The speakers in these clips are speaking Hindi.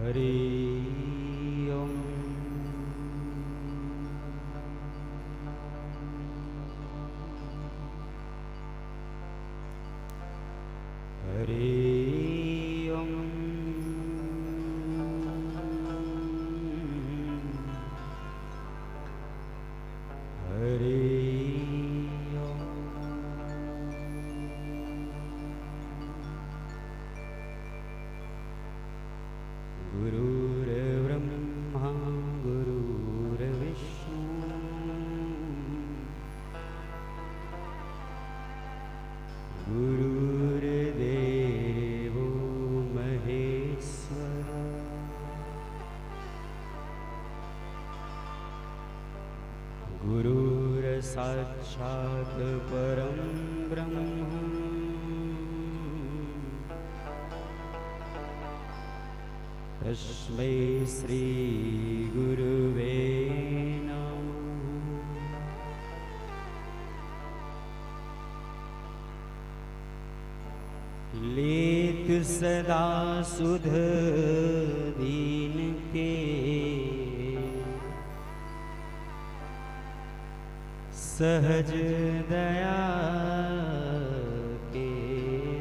हरि ओम। हरि ओम। हरि ओम। गुरुर्ब्रह्मा गुरुर्विष्णु गुरुर्देवो महेश्वर गुरुर्साक्षात् परं ब्रह्म तस्मै श्री गुरुवे नमः। लेत सदा सुध दीन के सहज दया के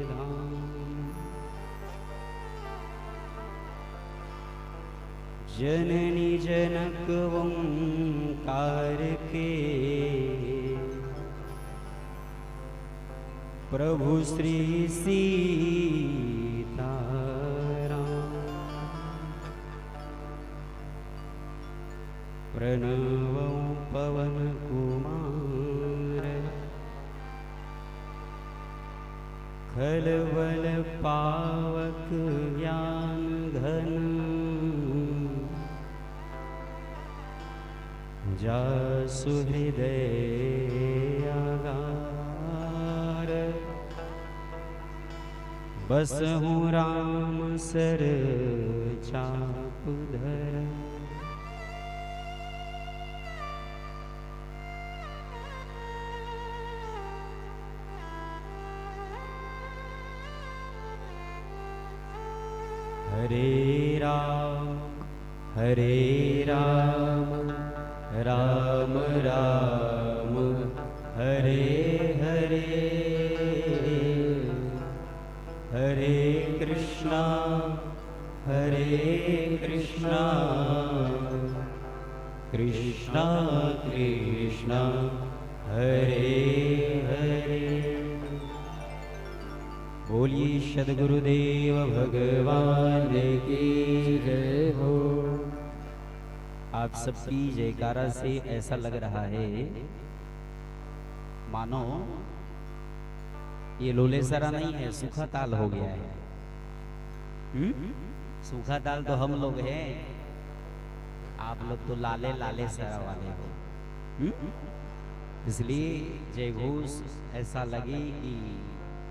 धाम। जननी जनक ओंकार के प्रभु श्री सीताराम। प्रणव पवन कुमार खलबल पावक ज्ञान घन जासु हृदय आगार। बसहु राम सर चाप धर। हरे राम राम राम हरे हरे। हरे कृष्णा कृष्णा कृष्णा हरे हरे। बोलिए सद्गुरुदेव भगवान की जय हो। आप सबकी जयकारा से ऐसा लग रहा है मानो ये लोलेसरा नहीं है, सूखा ताल हो गया है। सूखा ताल तो हम लोग हैं, आप लोग तो लाले लाले सरा वाले हो। इसलिए जय घोष ऐसा लगे कि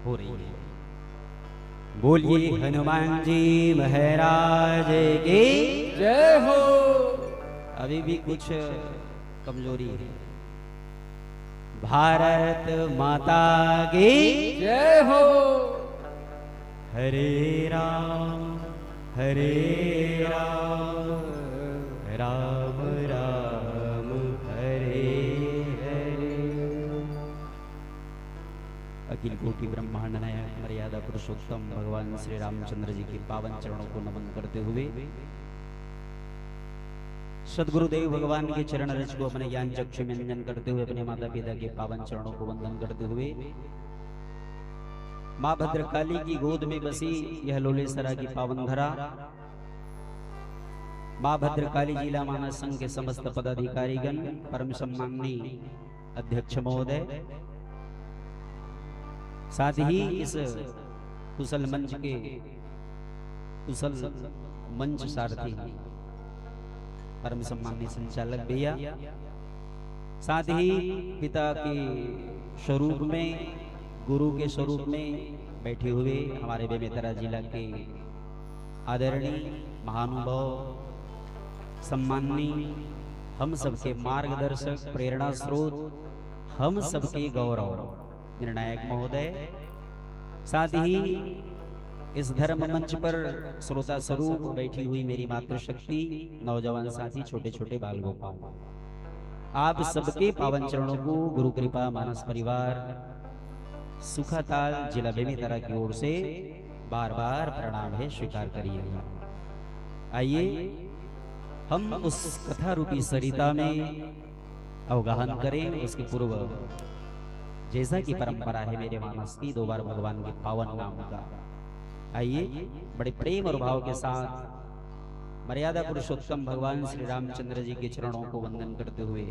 हो रही है। बोलिए हनुमान जी महाराज की जय हो। अभी भी कुछ कमजोरी है। भारत माता की जय हो। हरे राम राम राम हरे हरे। अखिल कोटि ब्रह्मांड नायक मर्यादा पुरुषोत्तम भगवान श्री रामचंद्र जी के पावन चरणों को नमन करते हुए सदगुरुदेव भगवान के चरण रज को अपने ज्ञान चक्षु में अंजन करते हुए अपने माता पिता के पावन चरणों को वंदन करते हुए माँ भद्रकाली की गोद में बसी यह लोलेसरा की पावन धरा माँ भद्रकाली जिला मानस संघ के समस्त पदाधिकारीगण, परम सम्माननीय अध्यक्ष महोदय, साथ ही इस कुशल मंच सारथी परम सम्माननीय संचालक भैया, साथ ही पिता के स्वरूप में, गुरु के स्वरूप में बैठे हुए हमारे बेमेतरा जिला के आदरणीय महानुभाव, सम्माननीय, हम सबके मार्गदर्शक, प्रेरणा स्रोत, हम सबके गौरव निर्णायक महोदय, साथ ही इस धर्म मंच पर श्रोता स्वरूप बैठी हुई मेरी मातृशक्ति, नौजवान साथी, छोटे छोटे बाल गोपाल, आप सबके पावन चरणों को गुरु कृपा मानस परिवार सुखाताल जिला बेमेतरा की ओर से बार बार प्रणाम है, स्वीकार करिएगा। आइए हम उस कथा रूपी सरिता में अवगाहन करें। उसके पूर्व जैसा कि परंपरा है मेरे मानस की, 2 बार भगवान के पावन नाम का, आइए बड़े प्रेम और भाव के साथ मर्यादा पुरुषोत्तम भगवान श्री रामचंद्र जी के चरणों को वंदन करते हुए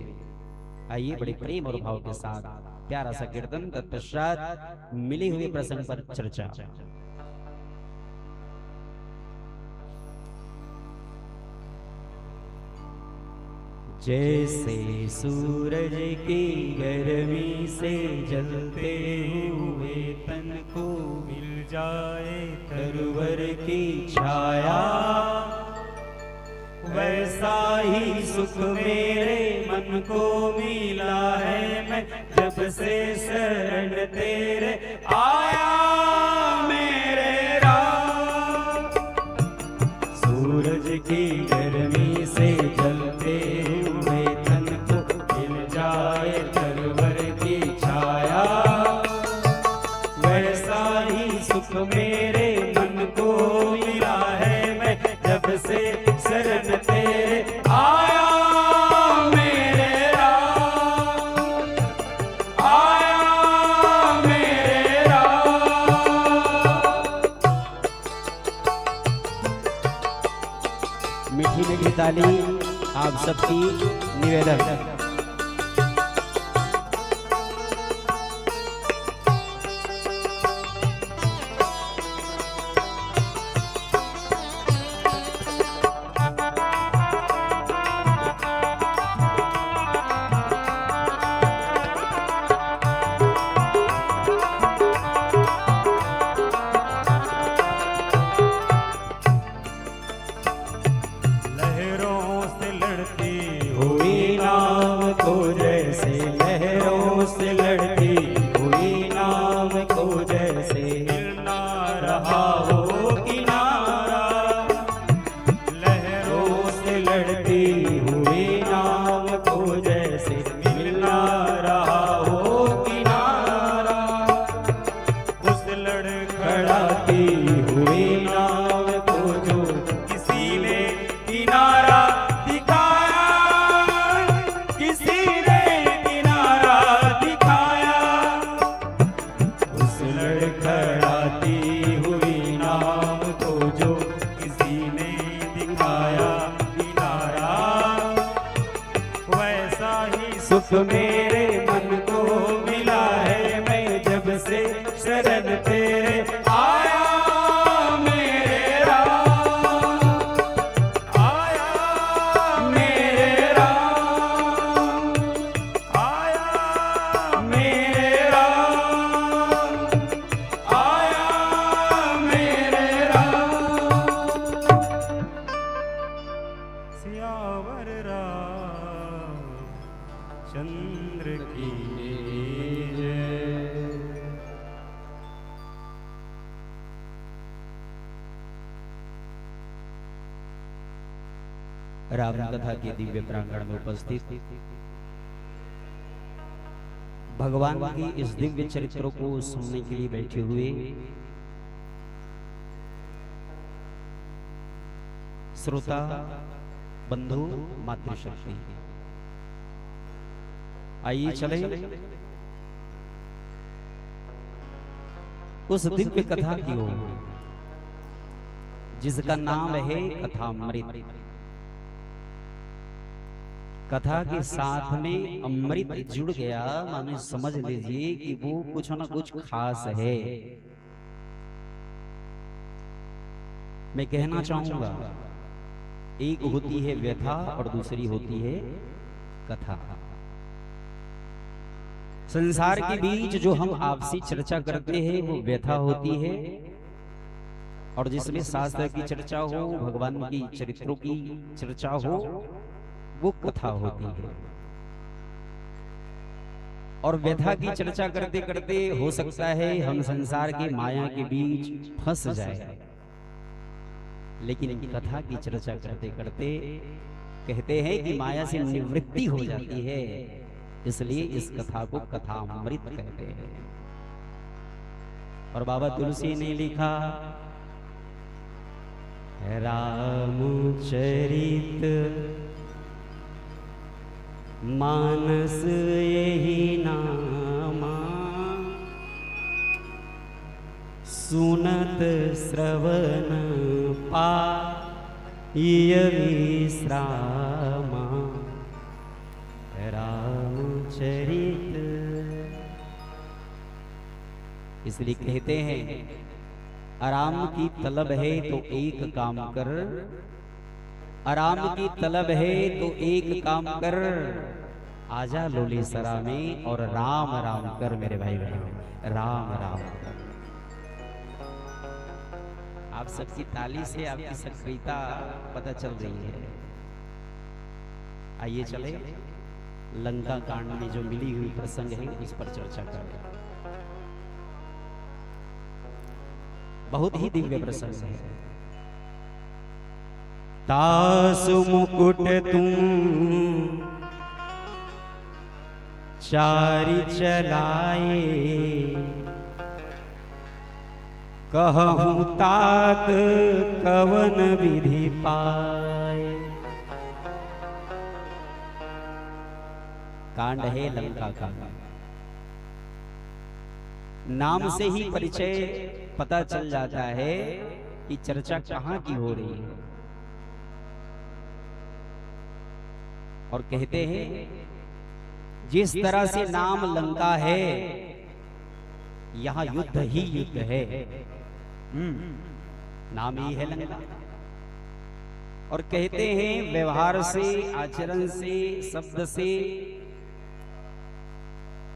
आइए बड़े प्रेम और भाव के साथ प्यारा सा कीर्तन, तत्पश्चात मिले हुए प्रसंग पर चर्चा। जैसे सूरज की गर्मी से जलते हुए तन को मिल जाए तरवर की छाया, वैसा ही सुख मेरे मन को मिला है, मैं जब से शरण तेरे आया मेरे राम। सूरज की गर्मी से जलते हुए तन को मिल जाए तरवर की छाया, वैसा ही सुख मेरे मन को मिला है, मैं जब से शरण तेरे आया मेरे राम, आया मेरे राम। मीठी मीठी ताली आप सबकी निवेदन। सुख मेरे मन को मिला है, मैं जब से शरण तेरे आया मेरे राम, आया मेरे राम, आया मेरे राम, आया मेरे राम। सियावर राम चंद्र की जय। राम कथा के दिव्य प्रांगण में उपस्थित भगवान की इस दिव्य चरित्र को सुनने के लिए बैठे हुए श्रोता बंधु मातृशक्ति, आइए चले उस दिव्य कथा की ओर जिसका नाम है कथामृत। कथा के साथ में अमृत जुड़ गया, माने समझ लीजिए कि वो कुछ ना कुछ खास है। मैं कहना चाहूंगा, एक होती है व्यथा और दूसरी होती है कथा। संसार के बीच जो हम आपसी चर्चा करते हैं वो व्यथा होती है, और जिसमें शास्त्र की चर्चा हो, भगवान की चरित्रों की चर्चा हो, वो कथा होती है। और व्यथा की चर्चा करते करते हो सकता है हम संसार की माया के बीच फंस जाए, लेकिन कथा की चर्चा करते करते कहते हैं कि माया से निवृत्ति हो जाती है, इसलिए इस कथा को कथामृत कहते हैं। और बाबा तुलसी ने लिखा, रामचरित मानस यही नामा, सुनत श्रवण पाय विश्रामा। रामचरित इसलिए कहते हैं आराम की तलब है तो एक काम कर, आराम की तलब है तो एक काम कर, आजा लोलेसरा में और राम राम कर मेरे भाई बहनों, राम राम कर। आप सबकी ताली से आपकी सक्रियता पता चल रही है। आइए चले लंका कांड में जो मिली हुई प्रसंग है उस पर चर्चा करें। बहुत ही दिव्य प्रसंग है। तासु मुकुट तुम चारि चलाए, कहूं तात कवन विधि पाए। कांड है लंका का। नाम से ही परिचय पता चल जाता है कि चर्चा कहां की हो रही है। और कहते हैं जिस तरह से नाम लंका है, यहां युद्ध ही युद्ध है। नाम ही है लंका। और कहते हैं व्यवहार से, आचरण से, शब्द से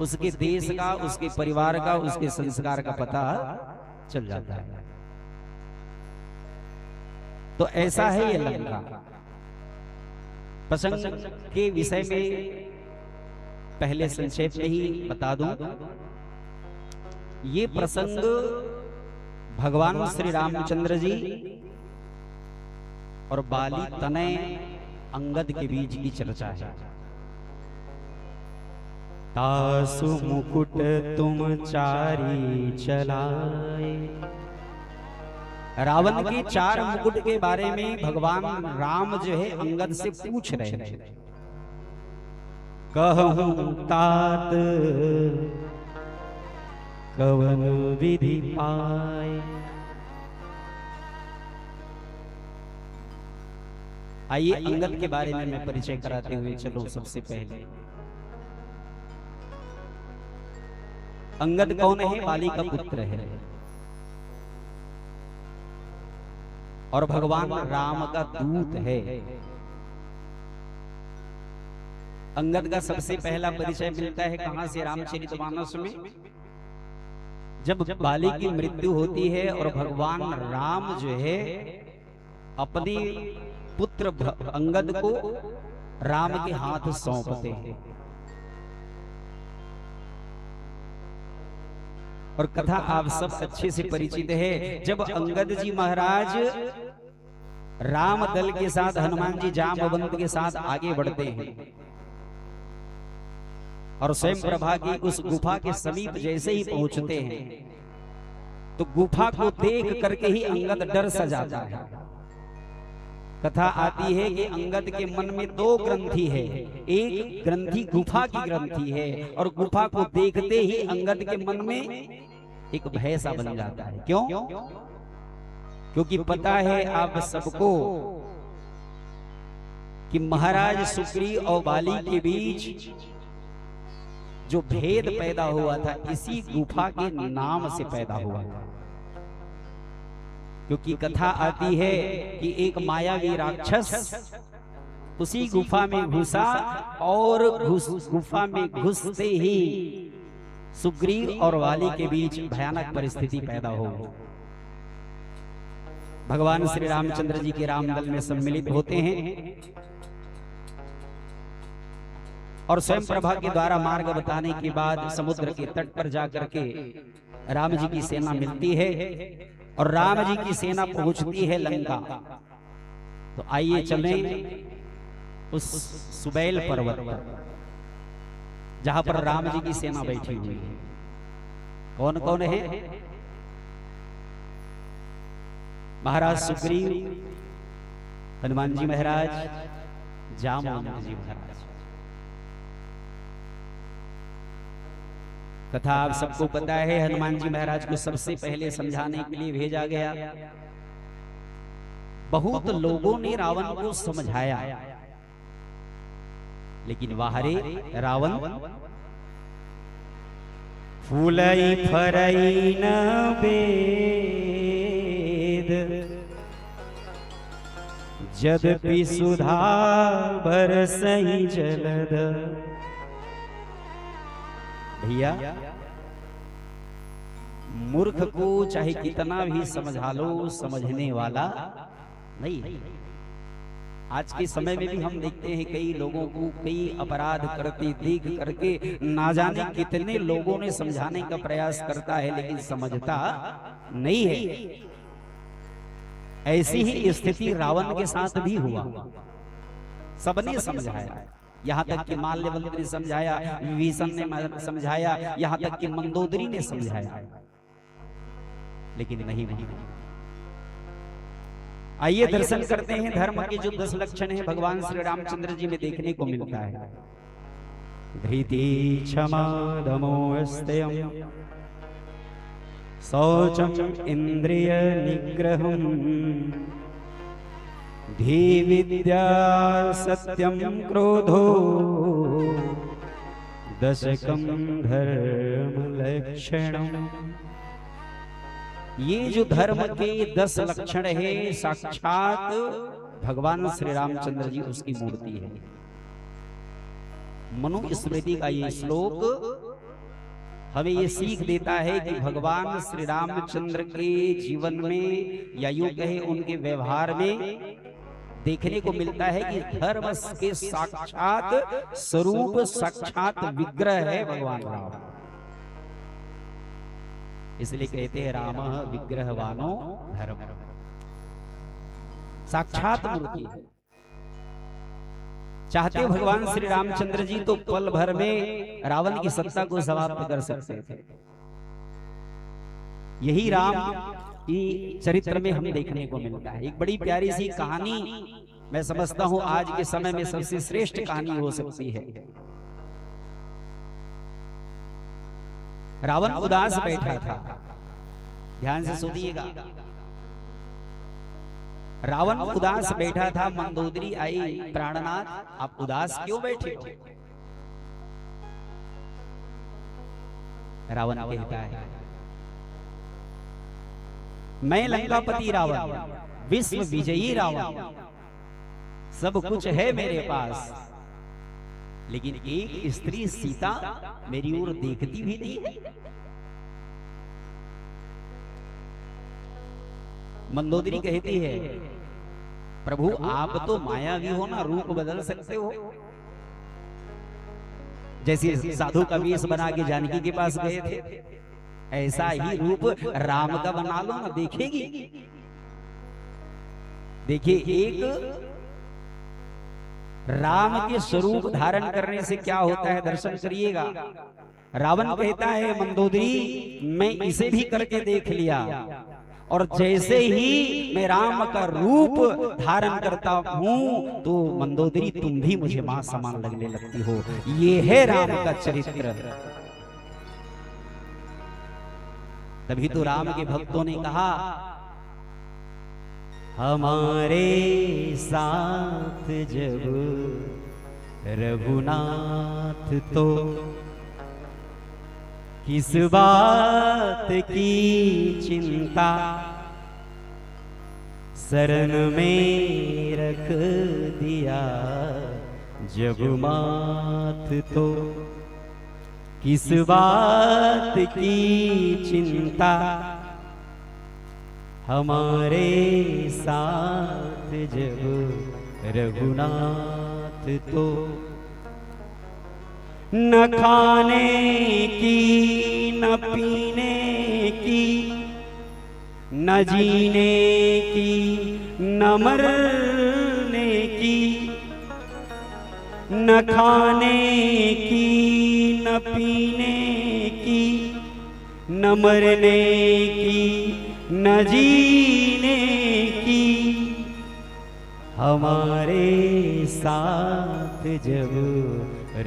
उसके देश का, उसके परिवार का, उसके संस्कार का पता चल जाता है। तो ऐसा है ये लंका। प्रसंग के विषय में पहले संक्षेप में ही बता दूं, ये प्रसंग भगवान श्री रामचंद्र जी और बाली तनय अंगद के बीच की चर्चा है। तासु मुकुट तुम चारि चलाए। रावण के 4 मुकुट के बारे में भगवान राम जो है अंगद से पूछ रहे हैं। कहूं तात कवन विधि पाए। आइए अंगद के बारे में मैं परिचय कराते हुए चलो। सबसे पहले अंगद कौन है? बाली का पुत्र है और भगवान राम का दूत है। अंगद का सबसे पहला परिचय मिलता है कहां से? रामचरितमानस में। जब बाली की मृत्यु होती है और भगवान राम जो है अपने पुत्र अंगद को राम के हाथ सौंपते हैं। और कथा आप सब अच्छे से परिचित है। जब अंगद जी महाराज राम दल के साथ, हनुमान जी जामवंत के साथ आगे बढ़ते हैं और स्वयं प्रभा की उस गुफा के समीप जैसे ही पहुंचते हैं तो गुफा को देख करके ही अंगद डर सा जाता है। कथा आती है कि अंगद के मन में 2 ग्रंथि है। एक ग्रंथि गुफा की ग्रंथि है और गुफा को देखते ही अंगद के मन में एक भय सा बन जाता है। क्यों? क्योंकि पता है आप सबको कि महाराज सुग्रीव और बाली के बीच जो भेद पैदा हुआ था इसी गुफा के नाम से पैदा हुआ था। क्योंकि कथा आती है कि एक मायावी राक्षस उसी गुफा में घुसा और गुफा में घुसते ही सुग्रीव और वाली के बीच भयानक परिस्थिति पैदा हो। भगवान श्री रामचंद्र जी के रामदल में सम्मिलित होते हैं और स्वयं प्रभा के द्वारा मार्ग बताने के बाद समुद्र के तट पर जाकर के राम जी की सेना मिलती है और राम जी की सेना पहुंचती है लंका। तो आइए चलें उस सुबैल पर्वत पर जहां पर राम जी की सेना बैठी हुई है। कौन कौन है? महाराज सुग्रीव, हनुमान जी महाराज, जामवंत जी महाराज। कथा आप सबको पता है, हनुमान जी महाराज को सबसे पहले समझाने के लिए भेजा गया। बहुत लोगों ने रावण को समझाया, लेकिन वाहरे रावण फूलई फरई न बेद, यद्यपि सुधा बरसई जलद। भैया, मूर्ख को चाहे कितना भी समझा लो, समझने वाला नहीं है। आज के समय में भी हम देखते हैं कई लोगों को कई अपराध करते देख करके ना जाने कितने लोगों ने समझाने का प्रयास करता है, लेकिन समझता नहीं है। ऐसी ही स्थिति रावण के साथ भी हुआ। सबने समझाया, यहाँ तक कि माल्यवंत ने समझाया, विभीषण ने समझाया, यहाँ तक कि मंदोदरी ने समझाया, लेकिन नहीं माना। आइए दर्शन करते हैं। धर्म के जो 10 लक्षण हैं भगवान श्री रामचंद्र जी में देखने को मिलता है। धृति क्षमा दमो स्तेयम शौचम इंद्रिय निग्रहम धी विद्या सत्यम क्रोधो दशकम धर्म लक्षणम। ये जो धर्म के 10 लक्षण है, साक्षात भगवान श्री रामचंद्र जी उसकी मूर्ति है। मनुस्मृति का ये श्लोक हमें ये सीख देता है कि भगवान श्री रामचंद्र के जीवन में या यूं कहे उनके व्यवहार में देखने को मिलता है कि धर्म के साक्षात स्वरूप, साक्षात विग्रह है भगवान राम। इसलिए कहते हैं राम विग्रहवानो धर्म, साक्षात मूर्ति है। चाहते भगवान श्री रामचंद्र जी तो पल भर में रावण की सत्ता को समाप्त कर सकते थे। यही राम की चरित्र में हमें देखने को मिलता है। एक बड़ी प्यारी सी कहानी, मैं समझता हूं आज के समय में सबसे श्रेष्ठ कहानी हो सकती है। रावण उदास बैठा था, ध्यान से सुनिएगा। रावण उदास बैठा था, मंदोदरी आई, प्राणनाथ आप उदास क्यों बैठे हो? रावण कहता है, मैं लंकापति रावण, विश्व विजयी रावण, सब कुछ है मेरे पास, लेकिन एक स्त्री सीता मेरी ओर देखती भी नहीं है। मंदोदरी कहती है, प्रभु आप तो मायावी हो ना, रूप बदल सकते हो। जैसे साधु का वेश बना के जानकी के पास गए थे, ऐसा ही रूप राम का बना लो ना, देखेगी। देखिए, एक राम के स्वरूप धारण करने से क्या होता है, दर्शन करिएगा। रावण कहता है, मंदोदरी मैं इसे भी करके देख लिया, और जैसे ही मैं राम का रूप धारण करता हूं तो मंदोदरी तुम भी मुझे मां समान लगने लगती हो। ये है राम का चरित्र। तभी तो राम के भक्तों ने कहा, हमारे साथ जब रघुनाथ तो किस बात की चिंता, शरण में रख दिया जब माथ तो किस बात की चिंता, हमारे साथ जब रघुनाथ तो। न खाने की न पीने की न जीने की न मरने की, न खाने की न पीने की न मरने की न जीने की, हमारे साथ जब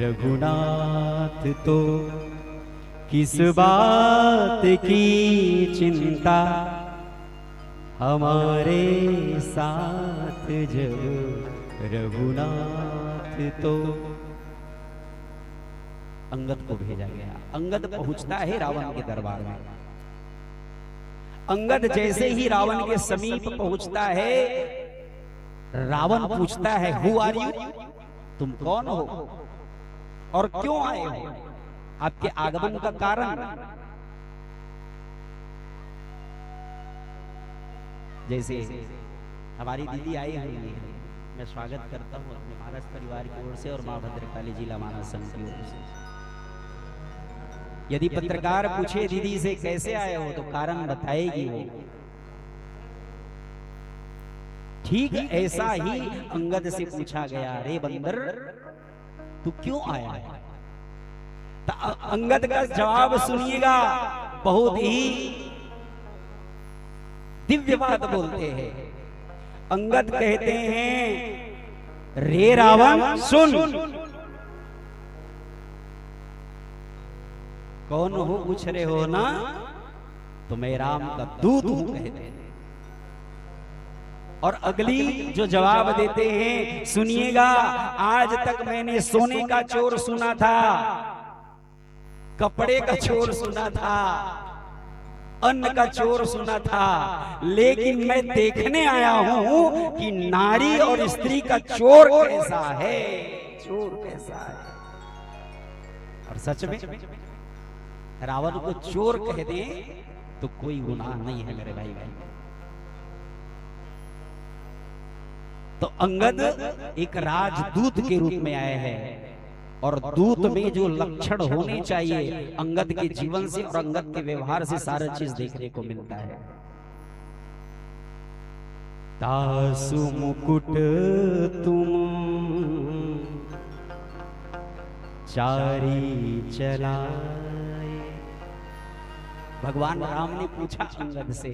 रघुनाथ तो किस बात की चिंता, हमारे साथ जब रघुनाथ तो। अंगद को भेजा गया। अंगद पहुंचता है रावण के दरबार में। अंगद जैसे ही रावण के समीप पहुंचता है, रावण पूछता है, हु आर यू, तुम कौन हो और क्यों आए हो, आपके आगमन का कारण। जैसे हमारी दीदी आई हुई है, मैं स्वागत करता हूँ अपने महाराज परिवार की ओर से और मां भद्रकाली जिला मानव संघ की ओर से। यदि पत्रकार पूछे दीदी से कैसे आए हो तो कारण बताएगी वो। ठीक ऐसा ही अंगद से पूछा गया, रे बंदर तू क्यों आया है। तो अंगद का जवाब सुनिएगा, बहुत ही दिव्य बात बोलते हैं। अंगद कहते हैं, रे रावण सुन, कौन हो पूछ रहे हो ना, तो मैं राम का दूत हूं कहते हैं। और अगली जो जवाब देते हैं सुनिएगा, आज तक मैंने सोने का चोर सुना था, कपड़े का चोर सुना था, अन्न का चोर सुना था, लेकिन मैं देखने आया हूं कि नारी और स्त्री का चोर कैसा है, चोर कैसा है। और सच में रावण को चोर कह दे तो कोई गुनाह नहीं है मेरे भाई। तो अंगद एक राजदूत के रूप में आए हैं, और दूत में जो लक्षण होने चाहिए अंगद के जीवन से और अंगद के व्यवहार से सारा चीज देखने को मिलता है। तासु मुकुट तुम चारी चलाए। भगवान राम ने पूछा अंगद से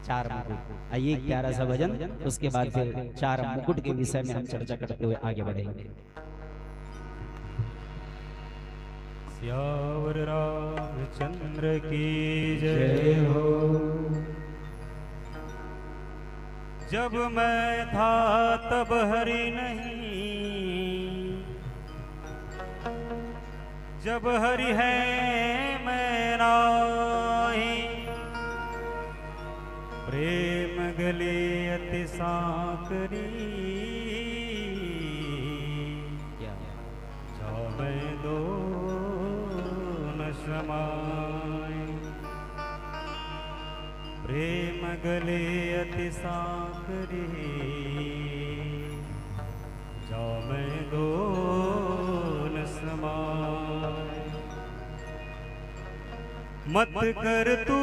चार मुकुट। आइए एक प्यारा सा भजन, उसके बाद फिर चार मुकुट के विषय में हम चर्चा करते हुए आगे बढ़ेंगे। सियावर रामचंद्र की जय हो। जब मैं था तब हरि नहीं, जब हरि है मैं नाही, प्रेम गले अति साकरी, जावे दो न समाए, प्रेम गले अति साकरी, जावे दो न समाए। मत कर तू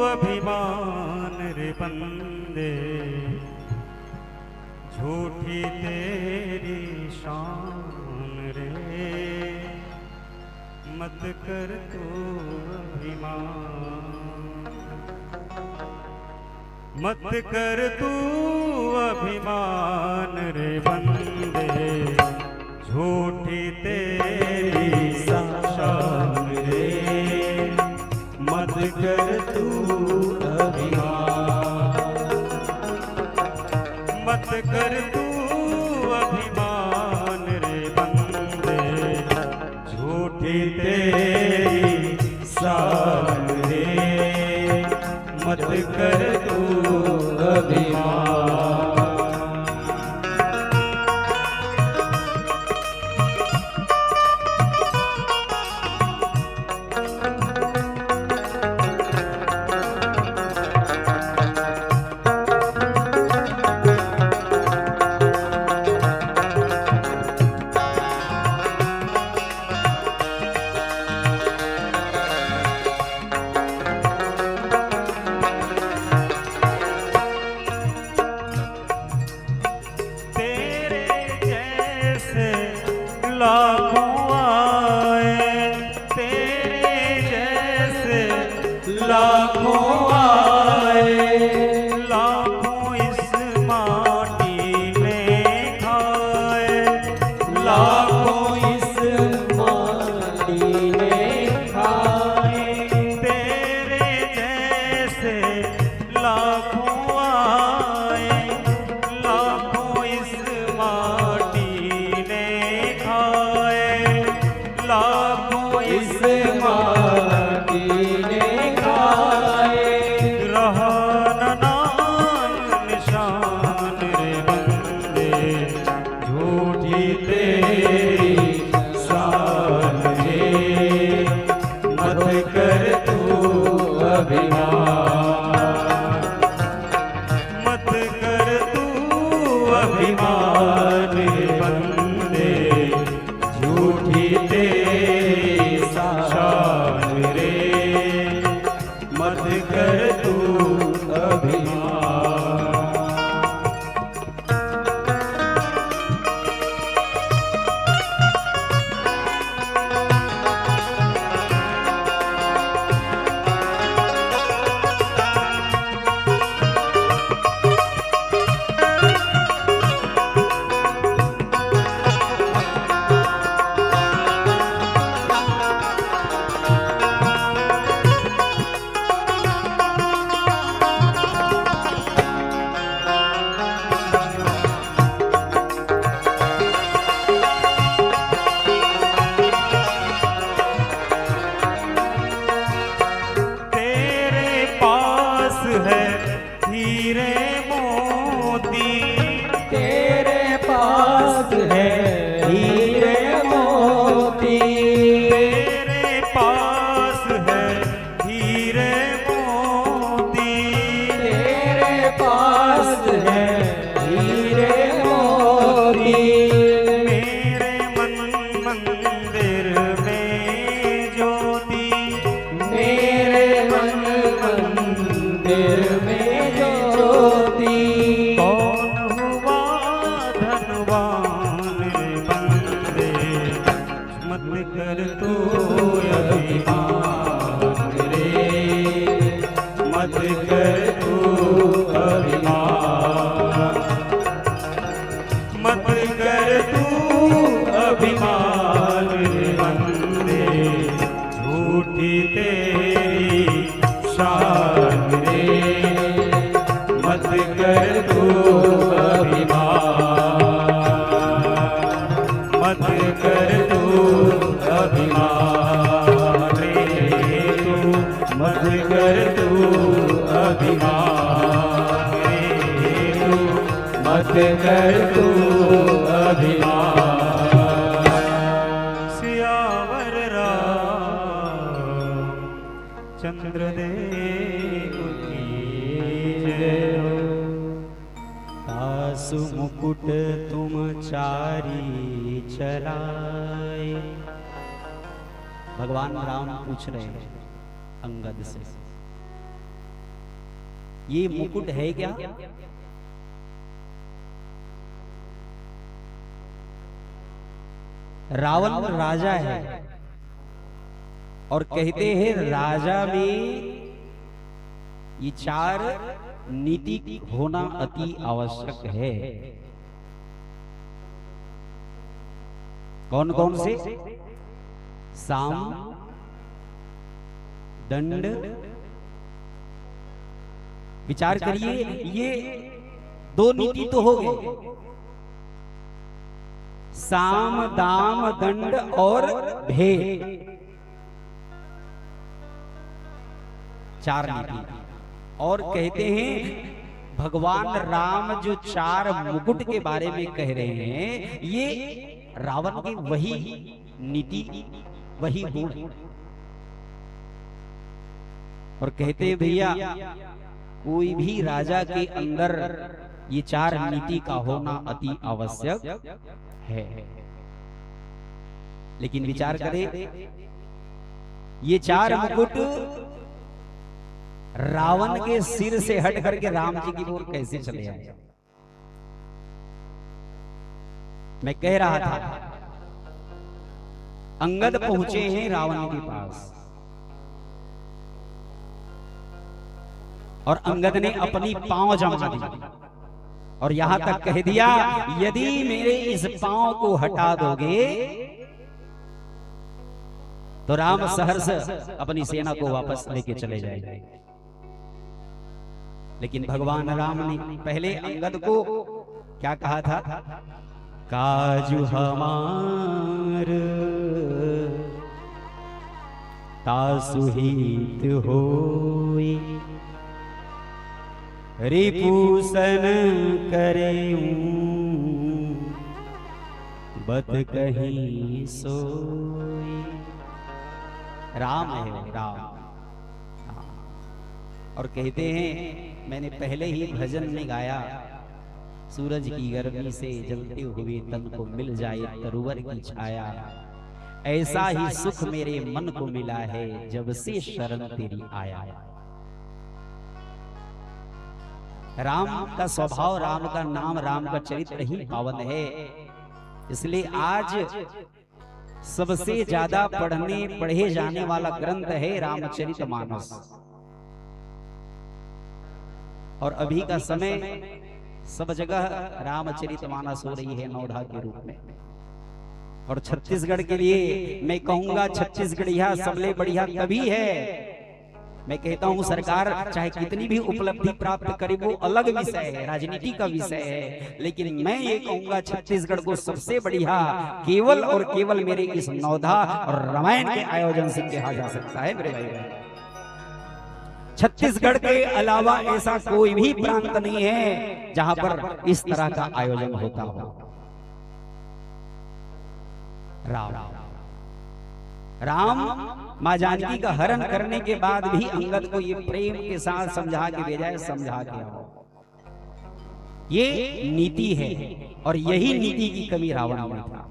अभिमान रे बंदे, झूठी तेरी शान रे, मत कर तू अभिमान, मत कर तू अभिमान रे बंदे, झूठी तेरी शान रे, मत कर तू अभिमान, मत कर तू अभिमान रे बंदे, झूठी तेरी शान रे, मत कर तू अभिमान। लाखों इस माटी ने खाए, रहा न नाम निशान रे बंदे, झूठी तेरी शान रे, मत कर तू अभिमान, मत कर तू अभिमान बंदे, झूठी तेरी शान रे, मत कर तू अभिमान। है हीरे मोती, तेरे पास है हीरे मोती, तेरे पास है हीरे मोती, तेरे पास है हीरे मोती, मेरे मन मंदिर में ज्योति, मेरे मन मंदिर में ज्योति, कौन हुआ धनवान बंदे, मत कर तू अभिमान रे, मत कर तू अभिमान, मत कर तू अभिमान बंदे, झूठी तेरी शान रे, मत कर तू अभिमान, मत कर तू अभिमान रे, तू मत कर तू अभिमान रे, तू मत कर तू अभिमान। सियावर राम चंद्रदेव की जय हो। तासु मुकुट तुम चारी चलाए। भगवान राम पूछ रहे हैं अंगद से, ये मुकुट है क्या? रावण राजा है और कहते हैं राजा में ये चार नीति होना अति आवश्यक है। कौन कौन से? साम, दंड। विचार करिए, ये दो नीति तो हो गए, साम, दाम, दंड और भेद, चार नीति। और कहते हैं भगवान राम जो चार मुकुट के बारे में कह रहे हैं, ये रावण की वही नीति, वही गुण। और कहते हैं भैया कोई भी राजा के अंदर ये चार नीति का होना अति आवश्यक है। लेकिन विचार करें, ये चार मुकुट रावण के सिर से हट करके राम जी की ओर कैसे चले आए? मैं कह रहा था अंगद पहुंचे हैं रावण के पास और अंगद ने अपनी पांव जमा दी और यहां तक कह दिया, यदि मेरे इस पांव को हटा दोगे तो राम सहर्ष अपनी सेना को वापस लेके चले जाएंगे। लेकिन भगवान राम ने पहले अंगद को क्या कहा था? काजू हमार तासुहित होई रिपुसन करेऊं बत कहीं सोई। राम है वो, राम। और कहते हैं, मैंने पहले ही भजन में गाया, सूरज की गर्मी से जलते हुए तन को मिल जाए तरुवर की छाया, ऐसा ही सुख मेरे मन को मिला है जब से शरण तेरी आया। राम का स्वभाव, राम का नाम, राम का चरित्र ही पावन है। इसलिए आज सबसे ज्यादा पढ़े जाने वाला ग्रंथ है रामचरितमानस। और अभी का समय सब जगह रामचरितमानस हो रही है नौधा के रूप में। और छत्तीसगढ़ के लिए मैं कहूंगा, छत्तीसगढ़िया सबले बढ़िया कवि है। मैं कहता हूं सरकार चाहे कितनी भी उपलब्धि प्राप्त करे, वो अलग विषय है, राजनीति का विषय है, लेकिन मैं ये कहूंगा छत्तीसगढ़ को सबसे बढ़िया केवल और केवल मेरे इस नौधा और रामायण के आयोजन से कहा जा सकता है। मेरे भाई, छत्तीसगढ़ के अलावा ऐसा कोई भी प्रांत नहीं है जहां पर इस तरह का आयोजन होता हो। राम मां जानकी का हरण करने के बाद भी अंगद को ये प्रेम के साथ समझा के भेजा है, समझा के आओ। ये नीति है और यही नीति की कमी रावण में था।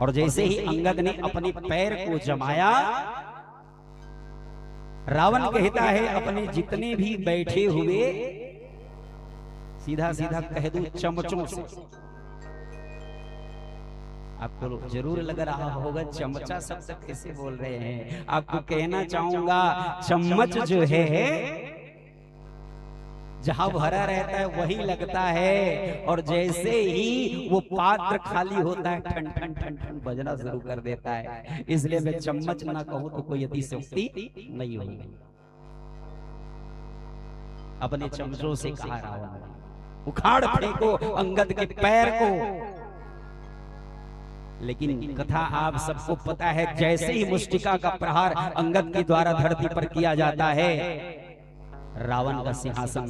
और जैसे ही अंगद ने अपने पैर को जमाया, रावण कहता है अपने जितने भी बैठे हुए, सीधा सीधा कह दूं चमचों से। आपको जरूर लग रहा होगा चमचा शब्द कैसे बोल रहे हैं। आपको कहना चाहूंगा, चम्मच जो है जहां भरा रहता है वही लगता है, और जैसे ही वो पात्र खाली होता है ठन ठन ठन ठन बजना शुरू कर देता है। इसलिए मैं चम्मच ना कहूं तो कोई अतिशयोक्ति नहीं होगी। अपने चमचों से कहा रावण, उखाड़ फेंको अंगद के पैर को। लेकिन कथा आप सबको पता है, जैसे ही मुष्टिका का प्रहार अंगद के द्वारा धरती पर किया जाता है, रावण का सिंहासन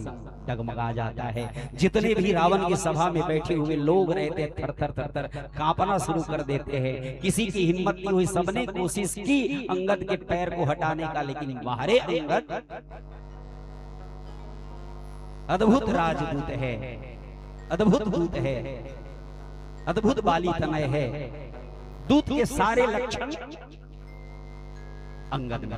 डगमगा जाता है। जितने भी रावण की सभा में बैठे हुए लोग रहते हैं थर थर थर थर कांपना शुरू कर देते हैं। किसी की हिम्मत नहीं हुई, सबने कोशिश की अंगद के पैर को हटाने का, लेकिन मारे अंगद अद्भुत राजदूत है, अद्भुत दूत है, अद्भुत बाली तनय है। दूत के सारे लक्षण अंगद में।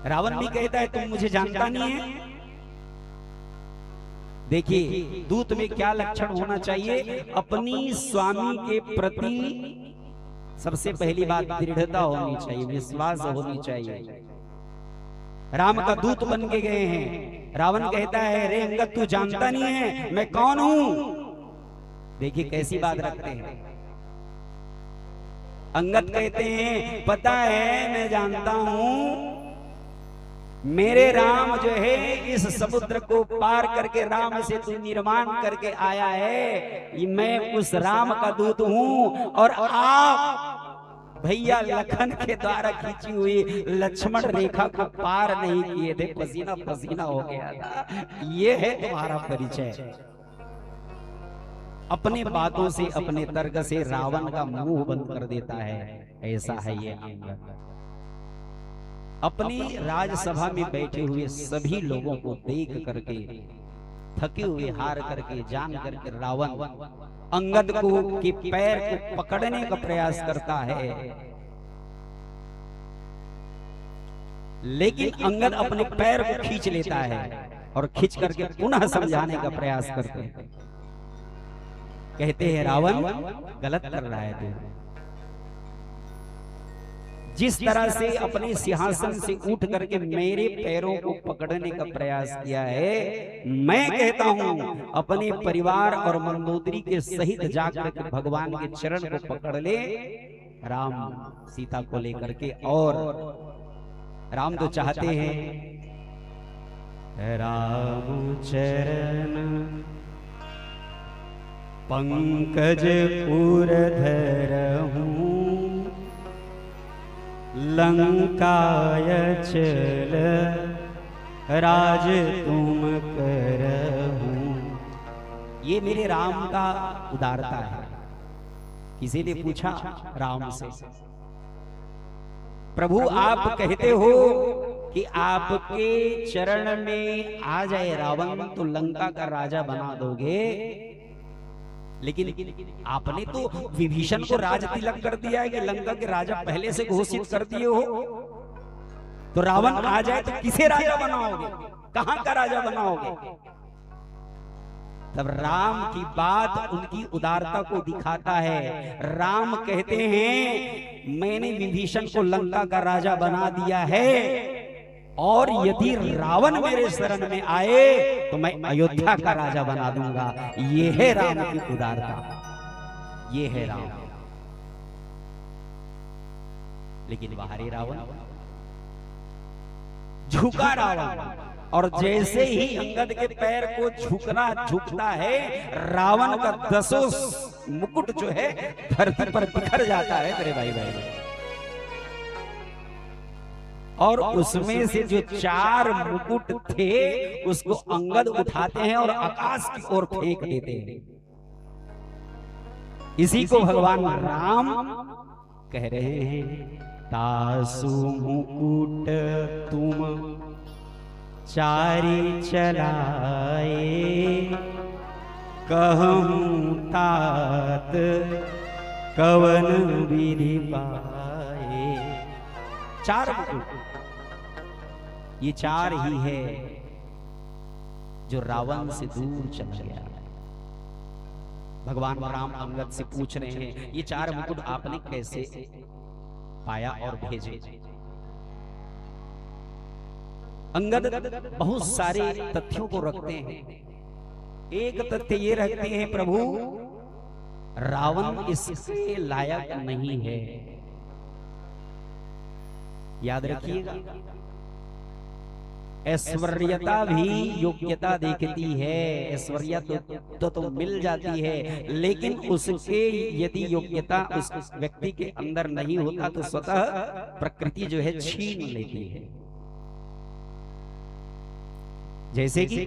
रावण भी कहता है तुम मुझे जानता नहीं है। देखिए दूत में क्या लक्षण होना चाहिए, अपनी स्वामी के प्रति सबसे पहली बात दृढ़ता होनी चाहिए, विश्वास होनी चाहिए। राम का दूत बन के गए हैं। रावण कहता है रे अंगद तू जानता नहीं है मैं कौन हूं। देखिए कैसी बात रखते हैं। अंगद कहते हैं पता है मैं जानता हूं, मेरे राम जो है इस समुद्र को पार करके राम से तू निर्माण करके आया है, मैं उस राम का दूत हूं। और आप भैया लखन के द्वारा खींची हुई लक्ष्मण रेखा को पार नहीं किए थे, पसीना पसीना हो गया था। ये है तुम्हारा परिचय। अपने बातों से, अपने तर्क से रावण का मुंह बंद कर देता है। ऐसा है ये अंगद। अपनी राजसभा में बैठे हुए सभी लोगों को देख करके, थके हुए हार करके, जान करके रावण अंगद को के पैर को पकड़ने का प्रयास करता है, लेकिन अंगद अपने पैर को खींच लेता है और खींच करके पुनः समझाने का प्रयास करते हैं। कहते हैं रावण गलत कर रहा है तू। जिस तरह से अपने सिंहासन से उठ करके मेरे पैरों को पकड़ने का प्रयास किया है, मैं कहता हूं अपने परिवार और मंदोदरी के सहित जाकर के भगवान के चरण को पकड़ ले, राम सीता को लेकर के। और राम तो चाहते हैं राम चरण पंकज उरधरहूँ लंकाय चल राज तुम करहूँ। ये मेरे राम का उदारता है। किसी ने पूछा राम से, प्रभु आप कहते हो कि आपके चरण में आ जाए रावण तो लंका का राजा बना दोगे, लेकिन आपने तो विभीषण को राज तिलक कर दिया है कि लंका के राजा पहले से घोषित कर दिए हो, तो रावण आ जाए तो किसे राजा बनाओगे, कहां का राजा बनाओगे? तब राम की बात उनकी उदारता को दिखाता है। राम कहते हैं मैंने विभीषण को लंका का राजा बना दिया है, और यदि रावण मेरे शरण में आए तो मैं अयोध्या का राजा बना दूंगा। ये है राम की उदारता, ये है राम। लेकिन बाहरी रावण, झुका रावण, और जैसे ही अंगद के पैर को झुकता है, रावण का 10 मुकुट जो है धरती पर बिखर जाता है मेरे भाई भाई। और उसमें से जो 4 मुकुट थे उसको अंगद उठाते हैं और आकाश की ओर फेंक देते हैं। इसी को भगवान राम कह रहे हैं, तासु मुकुट तुम चारि चलाए, कहूं तात कवन विधि पाए। 4 मुकुट, ये 4 ही है जो रावण से दूर चला गया। भगवान राम अंगद से पूछ रहे हैं, ये 4 मुकुट आपने कैसे पाया और भेजे? अंगद बहुत सारे तथ्यों को रखते हैं। एक तथ्य ये रखते हैं, प्रभु रावण इसके लायक नहीं है। याद रखिएगा, ऐश्वर्यता भी योग्यता देखती है। ऐश्वर्या तो मिल जाती है, लेकिन उसके यदि योग्यता उस व्यक्ति के अंदर नहीं होता तो स्वतः प्रकृति जो है छीन लेती है। जैसे कि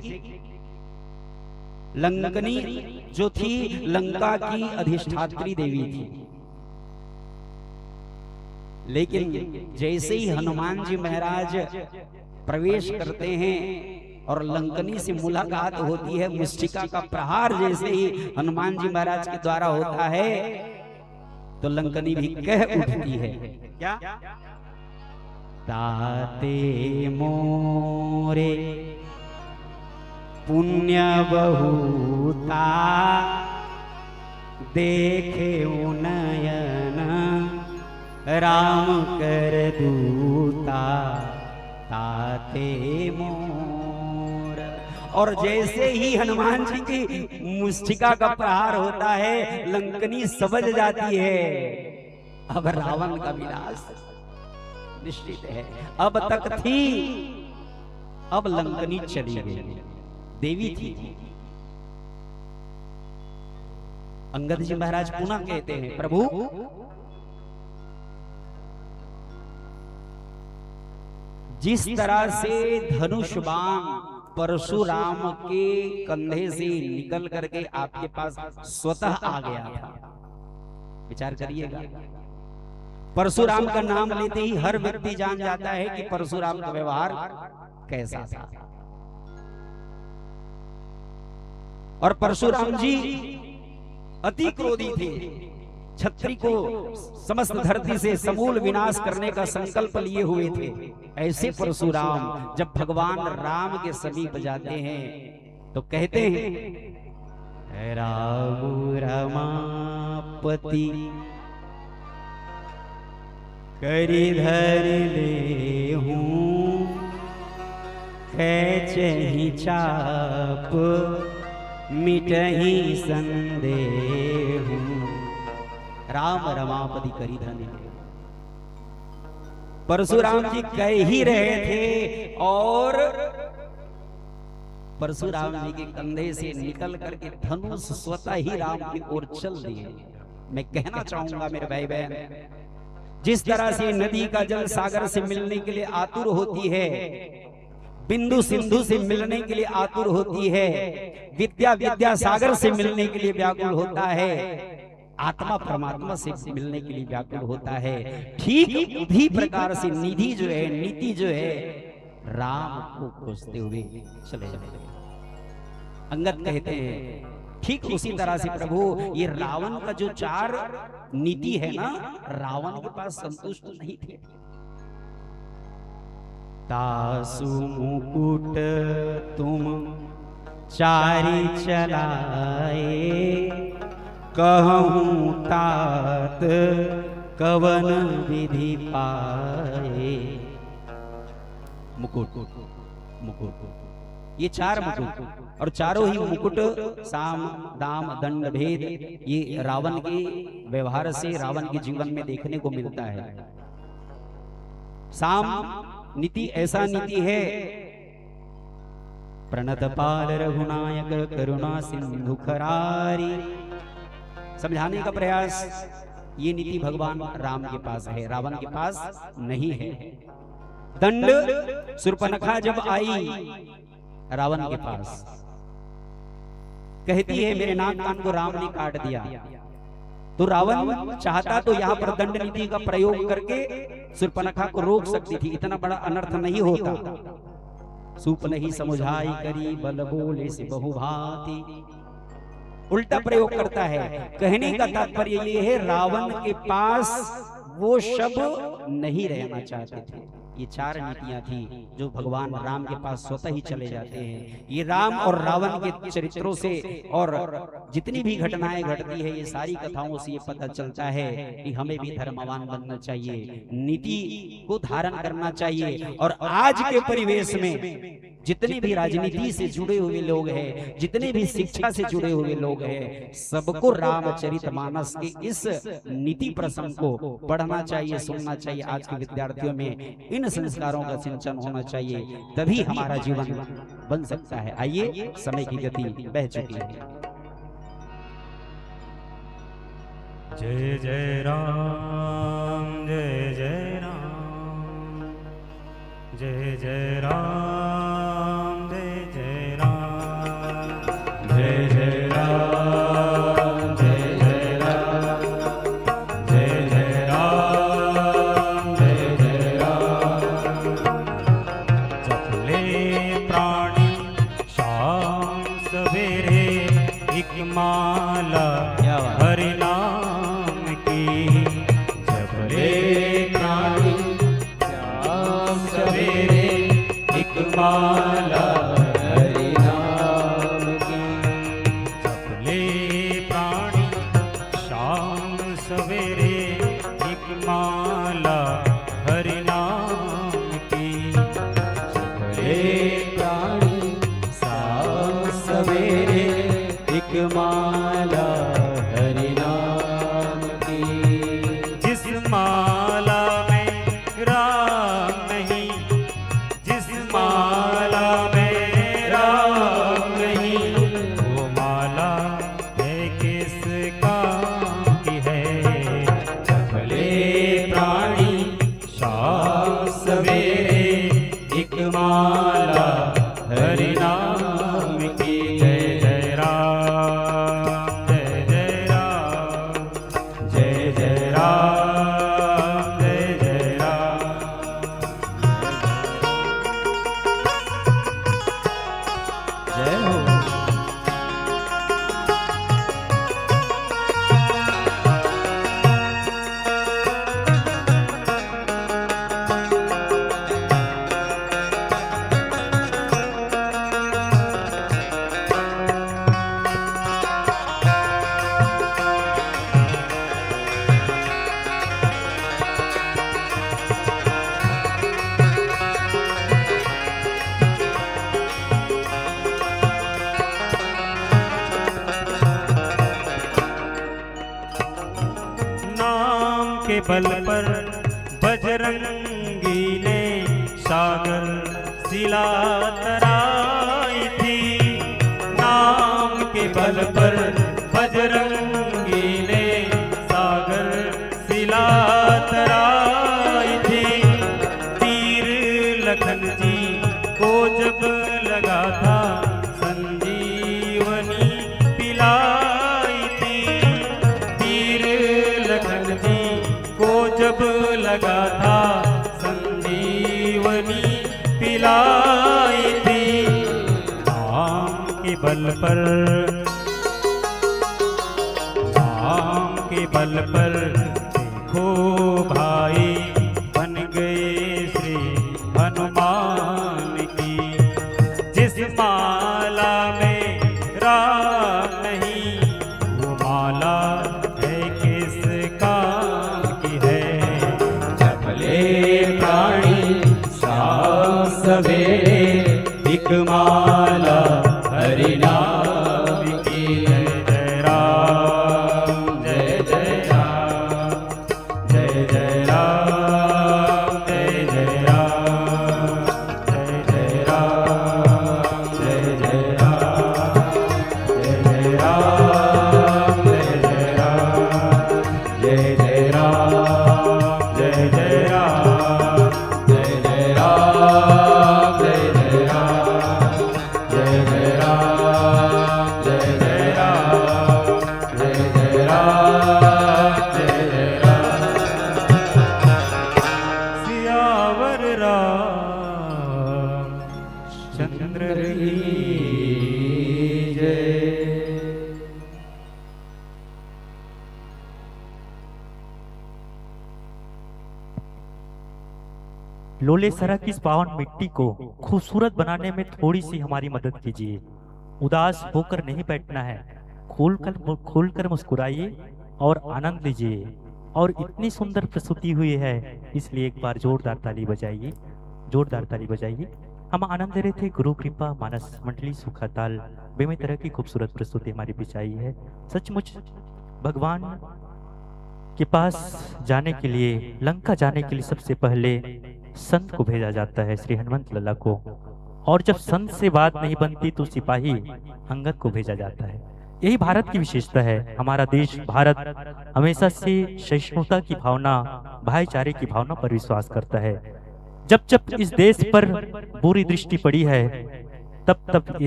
लंकनी जो थी लंका की अधिष्ठात्री देवी थी, लेकिन जैसे ही हनुमान जी महाराज प्रवेश करते हैं और लंकनी से मुलाकात होती है, मुष्टिका का प्रहार जैसे ही हनुमान जी महाराज के द्वारा होता है तो लंकनी भी कह उठती है, क्या? ताते मोरे पुण्य बहुता, देखे नयन राम कर दूता, ताते मोर। और जैसे ही हनुमान जी की मुष्टिका का प्रहार होता है, लंकनी समझ जाती है अब रावण का विनाश निश्चित है। अब तक थी, अब लंकनी चली गई, देवी थी। अंगद जी महाराज पुनः कहते हैं, प्रभु जिस तरह से धनुष बाण परशुराम के कंधे से निकल करके आपके पास स्वतः आ गया था, विचार करिएगा। परशुराम का नाम लेते ही हर व्यक्ति जान जाता है कि परशुराम का व्यवहार कैसा था। और परशुराम जी अति क्रोधी थे, छत्री को समस्त धरती से समूल विनाश करने का संकल्प लिए हुए थे। ऐसे परशुराम जब भगवान राम के समीप जाते हैं तो कहते हैं, राम रमापति करि धर ले हूँ, कैचहि चाप मिटहि संदेह। राम रमापति करी धन। परशुराम जी कह ही रहे थे और परशुराम जी के कंधे से निकल करके धनुष स्वतः ही राम की ओर चल दिए। मैं कहना चाहूंगा मेरे भाई बहन, जिस तरह से नदी का जल सागर से मिलने के लिए आतुर होती है, बिंदु सिंधु से मिलने के लिए आतुर होती है, विद्या विद्या सागर से मिलने के लिए व्याकुल होता है, आत्मा परमात्मा से मिलने के लिए व्याकुल होता है, ठीक उसी प्रकार से निधि जो है, नीति जो है, राम को खोजते हुए चले जाते। अंगद कहते हैं ठीक उसी तरह से प्रभु ये रावण का जो 4 नीति है ना, रावण के पास संतुष्ट नहीं थे। तासु मुकुट तुम चारि चलाए, कहूं तात कवन विधि पाए। मुकुट मुकुट, ये 4 मुकुट, और चारों ही मुकुट साम दाम दंड भेद ये रावण के व्यवहार से, रावण के जीवन में देखने को मिलता है। साम नीति ऐसा नीति है, प्रणत पाल रघुनायक करुणा सिंधु खरारी। समझाने का प्रयास, ये नीति भगवान राम के पास है, रावण के पास नहीं है। दंड, शूर्पणखा जब आई रावण के पास, कहती है मेरे नाक कान को राम ने काट दिया, तो रावण चाहता तो यहाँ पर दंड नीति का प्रयोग करके शूर्पणखा को रोक सकती थी, इतना बड़ा अनर्थ नहीं होता। सूप नहीं समुझाई करी बल बोले से बहुभांति, उल्टा प्रयोग करता है। कहने का तात्पर्य ये है रावण के पास वो शब्द नहीं रहना चाहते थे। ये 4 नीतियां थी जो भगवान राम के पास स्वतः ही चले जाते हैं। ये राम और रावण के चरित्रों से और जितनी भी घटनाएं घटती है, ये सारी कथाओं से ये पता चलता है कि हमें भी धर्मवान बनना चाहिए, नीति को धारण करना चाहिए। और आज के परिवेश में जितने भी राजनीति से जुड़े हुए लोग हैं, जितने भी शिक्षा से जुड़े हुए लोग हैं, सबको रामचरितमानस के इस नीति प्रसंग को पढ़ना चाहिए, सुनना चाहिए। आज के विद्यार्थियों में इन संस्कारों का सिंचन होना चाहिए, तभी हमारा जीवन बन सकता है। आइए, समय की गति बह चुकी है। जय जय राम, जय जय राम, जय जय राम, जय जय राम, जय जय राम, जय जय राम, जय जय राम, जय जय राम। जपले प्राणी शाम सवेरे, एक माला हरि नाम की। जपले प्राणी शाम सवेरे, एक माला हरि नाम की। जपले प्राणी शाम सवेरे, एक माला हरि नाम की। जपले प्राणी शाम सवेरे, एक माला हरि नाम की। जिस माला में राम नहीं, जिस माला में राम नहीं, वो माला है किस काम की है। जपले प्राणी शाम सवेरे, एक माला हरि नाम की। जय जय राम, जय जय राम, जय जय राम, जय जय राम। जय हो। नाम के बल पर बजरंगी ने सागर शिला तराई थी। पर बजरंगी ने सागर शिला तराई थी। तीर लखन जी को जब लगा था संजीवनी पिलाई थी। तीर लखन जी को जब लगा था संजीवनी पिलाई थी। नाम के बल पर, नाम के बल पर देखो भाई बन गए श्री हनुमान की। जिस माला में राम नहीं वो माला है किस काम की है। चपले प्राणी शाम सवेरे एक माला हरि नाम की। जय जय राम जय जय राम, जय जय राम जय जय राम, जय जय राम जय जय राम, जय जय राम जय जय राम, जय जय राम जय जय राम, जय जय राम जय जय राम, जय जय राम जय जय राम, जय जय राम जय जय राम। सियावर राम चंद्र की जय। लोलेसरा की इस पावन मिट्टी को खूबसूरत बनाने में थोड़ी सी हमारी मदद कीजिए। उदास होकर नहीं बैठना है, खोलकर मुस्कुराइए और आनंद लीजिए। और इतनी सुंदर प्रस्तुति हुई है, इसलिए एक बार जोरदार ताली बजाइए, जोरदार ताली बजाइए। हम आनंद ले रहे थे। गुरु कृपा मानस मंडली सुखाताल बेमे तरह की खूबसूरत प्रस्तुति हमारी बीच आई है। सचमुच भगवान के पास जाने के लिए, लंका जाने के लिए सबसे पहले संत को भेजा जाता है, श्री हनुमंत लल्ला को। और जब संत से बात नहीं बनती तो सिपाही अंगद को भेजा जाता है। यही भारत की विशेषता है। हमारा देश भारत हमेशा से सहिष्णुता की भावना, भाईचारे की भावना पर विश्वास करता है। जब जब इस देश पर बुरी दृष्टि पड़ी है, तब तब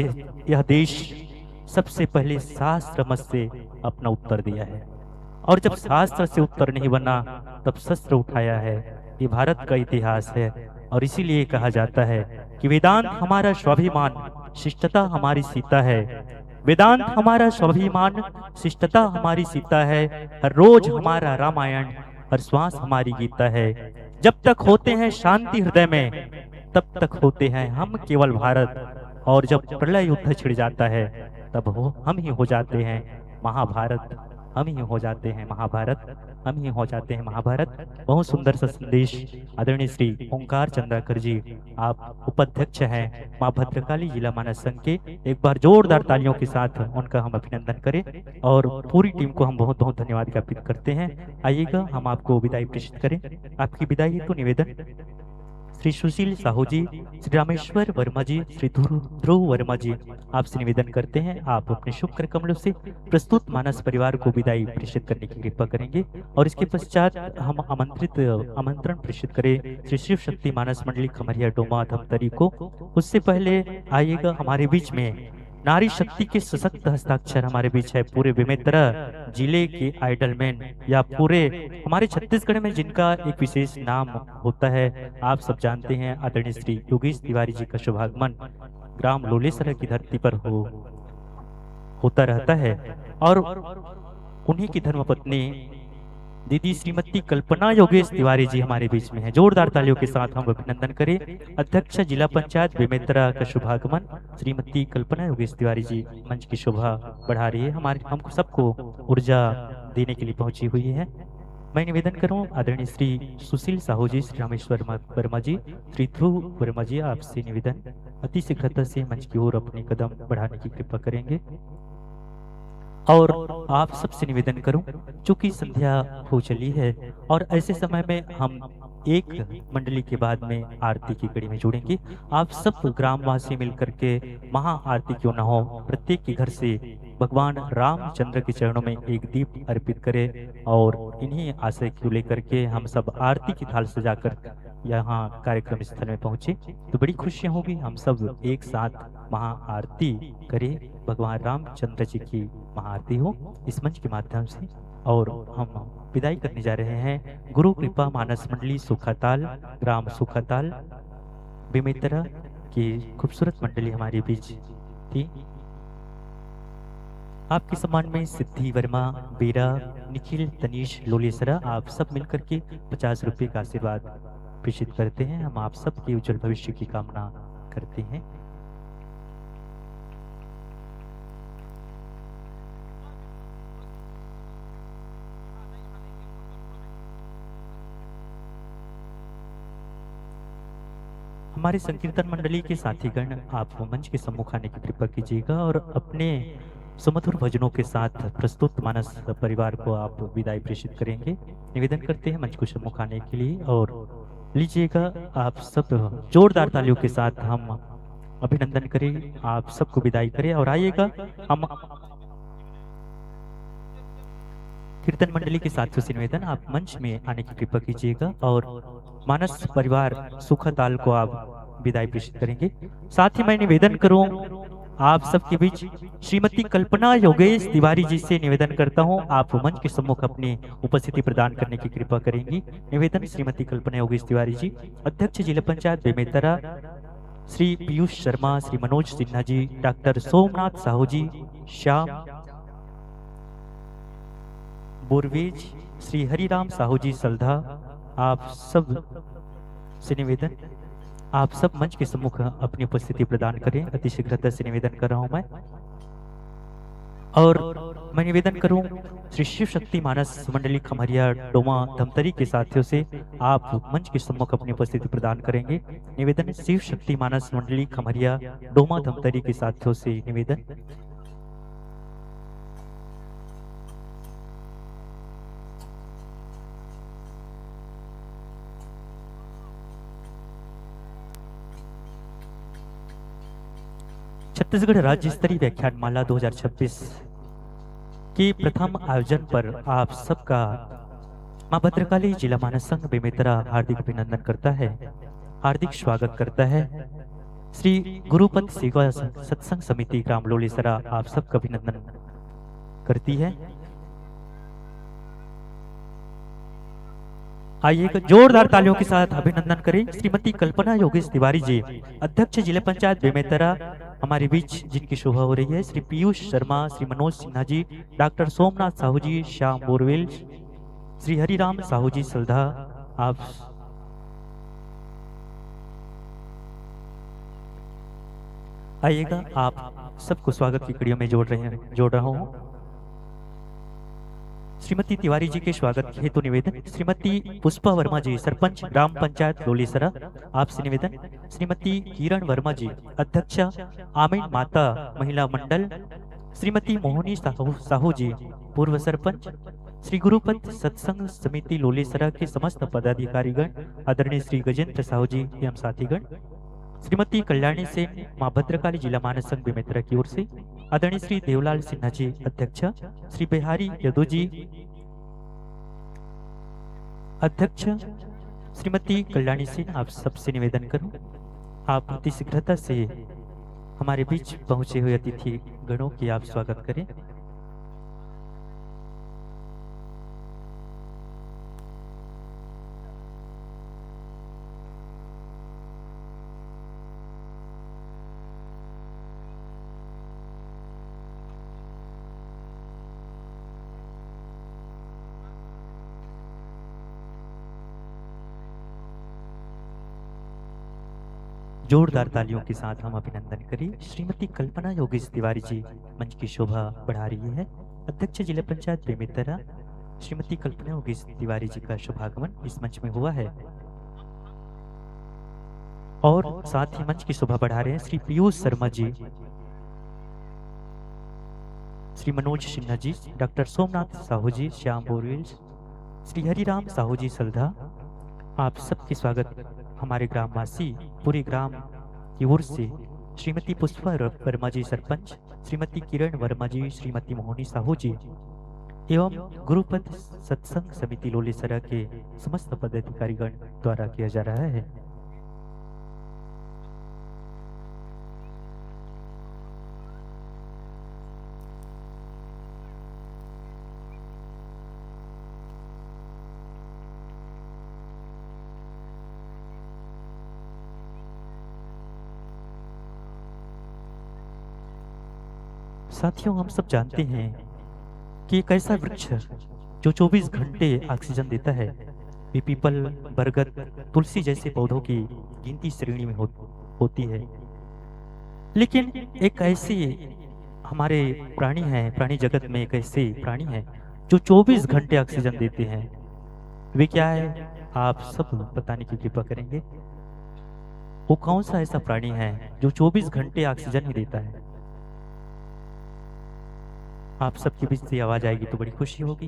यह देश सबसे पहले शास्त्र मत से अपना उत्तर दिया है। और जब शास्त्र से उत्तर नहीं बना, तब शस्त्र उठाया है। ये भारत का इतिहास है। और इसीलिए कहा जाता है कि वेदांत हमारा स्वाभिमान, शिष्टता हमारी सीता है। वेदांत हमारा स्वाभिमान, शिष्टता हमारी सीता है। हर रोज हमारा रामायण, हर श्वास हमारी गीता है। जब तक होते हैं शांति हृदय में, तब तक होते हैं हम केवल भारत। और जब प्रलय युद्ध छिड़ जाता है, तब हम ही हो जाते हैं महाभारत। हम ही हो जाते हैं महाभारत, हम ही हो जाते हैं महाभारत। बहुत सुंदर सा संदेश आदरणीय श्री ओंकार चंद्राकर जी, आप उपाध्यक्ष हैं माँ भद्रकाली जिला मानस संघ के। एक बार जोरदार तालियों के साथ उनका हम अभिनंदन करें और पूरी टीम को हम बहुत बहुत धन्यवाद ज्ञापित करते हैं। आइएगा, हम आपको विदाई प्रेषित करें। आपकी विदाई हेतु निवेदन श्री सुशील साहू जी, श्री रामेश्वर वर्मा जी, श्री ध्रुव वर्मा जी, आपसे निवेदन करते हैं आप अपने शुक्र कमलों से प्रस्तुत मानस परिवार को विदाई प्रेषित करने की कृपा करेंगे। और इसके पश्चात हम आमंत्रण प्रेषित करें श्री शिव शक्ति मानस मंडली खमरिया डोमा धमतरी को। उससे पहले आइएगा, हमारे बीच में नारी शक्ति के सशक्त हस्ताक्षर हमारे बीच है। पूरे बेमेतरा जिले के आइडल मैन या पूरे हमारे छत्तीसगढ़ में जिनका एक विशेष नाम होता है, आप सब जानते हैं, आदरणीय श्री योगेश तिवारी जी का शुभागमन ग्राम लोलेसरा की धरती पर होता रहता है। और उन्हीं की धर्मपत्नी दीदी श्रीमती कल्पना योगेश तिवारी जी हमारे बीच में है। जोरदार तालियों के साथ हम अभिनंदन करें। अध्यक्ष जिला पंचायत बेमेतरा का शुभागमन श्रीमती कल्पना योगेश तिवारी जी मंच की शोभा बढ़ा रही है, हम सबको ऊर्जा देने के लिए पहुंची हुई है। मैं निवेदन करूं आदरणीय श्री सुशील साहू जी, श्री रामेश्वर वर्मा जी, श्री ध्रुव वर्मा जी, आपसे निवेदन अति शीघ्रता से मंच की ओर अपने कदम बढ़ाने की कृपा करेंगे। और आप सबसे निवेदन करूं, चूंकि संध्या हो चली है और ऐसे समय में हम एक मंडली के बाद में आरती की कड़ी में जुड़ेंगे। आप सब ग्रामवासी मिलकर के महा आरती क्यों न हो, प्रत्येक के घर से भगवान रामचंद्र के चरणों में एक दीप अर्पित करें और इन्हीं आशय को लेकर के हम सब आरती की थाल सजाकर यहाँ कार्यक्रम स्थल में पहुंचे तो बड़ी खुशियां होगी। हम सब एक साथ महा आरती करें, भगवान रामचंद्र जी की महाआरती हो इस मंच के माध्यम से। और हम विदाई करने जा रहे हैं गुरु कृपा मानस मंडली सुखाताल, ग्राम सुखाताल बेमेतरा की खूबसूरत मंडली हमारे बीच थी। आपके सम्मान में सिद्धि वर्मा, बेरा, निखिल, तनीश, लोलेसरा आप सब मिलकर के 50 रुपये का आशीर्वाद प्रेषित करते हैं। हम आप सबके उज्जवल भविष्य की कामना करते हैं। हमारे संकीर्तन मंडली के साथीगण आप मंच के सम्मुख आने की कृपा कीजिएगा और अपने सुमधुर भजनों के साथ प्रस्तुत मानस परिवार को आप विदाई प्रेषित करेंगे। निवेदन करते हैं मंच को सम्मुख आने के लिए और लीजिएगा आप सब जोरदार तालियों के साथ हम अभिनंदन करें, आप सबको विदाई करें। और आइएगा हम कीर्तन मंडली के साथियों से निवेदन आप मंच में आने की कृपा कीजिएगा और मानस परिवार सुखाताल को आप विदाई प्रेषित करेंगे। साथ ही मैं निवेदन करूं आप सबके बीच श्रीमती कल्पना योगेश तिवारी जी से निवेदन करता हूं आप मंच के सम्मुख अपनी उपस्थिति प्रदान करने की कृपा करेंगी। निवेदन श्रीमती कल्पना योगेश तिवारी जी, अध्यक्ष जिला पंचायत बेमेतरा, श्री पीयूष शर्मा, श्री मनोज सिन्हा जी, डॉक्टर सोमनाथ साहू जी, श्याम बोरवेज, श्री हरिराम साहू जी सल्धा, आप सब से निवेदन आप सब मंच के सम्मुख अपनी उपस्थिति प्रदान करें। अति शीघ्रता से निवेदन कर रहा हूं मैं। और मैं निवेदन करूं श्री शिव शक्ति मानस मंडली खमरिया डोमा धमतरी के साथियों से आप मंच के सम्मुख अपनी उपस्थिति प्रदान करेंगे। निवेदन शिव शक्ति मानस मंडली खमरिया डोमा धमतरी के साथियों से निवेदन। छत्तीसगढ़ राज्य स्तरीय व्याख्यान माला 2026 के प्रथम आयोजन पर आप सबका मां भद्रकाली जिला मानस संघ बेमेतरा हार्दिक अभिनंदन करता है, हार्दिक स्वागत करता है। श्री गुरुपद सेवा सत्संग समिति ग्राम लोलेसरा आप सबका अभिनंदन करती है। आइए जोरदार तालियों के साथ अभिनंदन करें श्रीमती कल्पना योगेश तिवारी जी, अध्यक्ष जिला पंचायत बेमेतरा हमारे बीच जिनकी शोभा हो रही है। श्री पीयूष शर्मा, श्री मनोज सिन्हा जी, डॉक्टर सोमनाथ साहू जी, श्याम बोरवेल, श्री हरिराम साहू जी सल्धा आप आइएगा। आप सबको स्वागत की कड़ियों में जोड़ रहा हूं। श्रीमती तिवारी जी के स्वागत हेतु निवेदन श्रीमती पुष्पा वर्मा जी, सरपंच ग्राम पंचायत लोलेसरा आपसे निवेदन। श्रीमती किरण वर्मा जी, अध्यक्ष आमीन माता महिला मंडल, श्रीमती मोहनी साहू जी, पूर्व सरपंच, श्री गुरुपद सत्संग समिति लोलेसरा के समस्त पदाधिकारीगण, आदरणीय श्री गजेंद्र साहू जी एवं साथीगण, श्रीमती कल्याणी सेन मां भद्रकाली जिला मानस संघ बेमेतरा की ओर से, आदरणीय श्री देवलाल सिन्हा जी अध्यक्ष, श्री बिहारी यदु जी अध्यक्ष, श्रीमती कल्याणी सेन आप सबसे निवेदन करूं आप अति शीघ्रता से हमारे बीच पहुंचे हुए अतिथि गणों की आप स्वागत करें। जोरदार तालियों के साथ हम अभिनंदन करें श्रीमती कल्पना योगेश तिवारी जी, मंच की शोभा बढ़ा रही है। अध्यक्ष जिला पंचायत बेमेतरा श्रीमती कल्पना योगेश तिवारी जी का शुभागमन इस मंच में हुआ है और साथ ही मंच की शोभा बढ़ा रहे हैं श्री पीयूष शर्मा जी, श्री मनोज सिन्हा जी, डॉक्टर सोमनाथ साहू जी, श्याम बोरवेल, श्री हरिराम साहू जी सल्धा, आप सबके स्वागत हमारे ग्रामवासी पूरे ग्राम की ओर से श्रीमती पुष्पा वर्मा जी सरपंच, श्रीमती किरण वर्मा जी, श्रीमती मोहनी साहू जी एवं गुरुपद सत्संग समिति लोलेसरा के समस्त पदाधिकारीगण द्वारा किया जा रहा है। साथियों, हम सब जानते हैं कि एक ऐसा वृक्ष जो 24 घंटे ऑक्सीजन देता है, ये पीपल, बरगद, तुलसी जैसे पौधों की गिनती श्रेणी में होती है। लेकिन एक ऐसे हमारे प्राणी हैं, प्राणी जगत में एक ऐसे प्राणी हैं जो 24 घंटे ऑक्सीजन देते हैं। वे क्या है, आप सब बताने की कृपा करेंगे। वो कौन सा ऐसा प्राणी है जो 24 घंटे ऑक्सीजन ही देता है? आप सबके बीच से आवाज आएगी तो बड़ी खुशी होगी।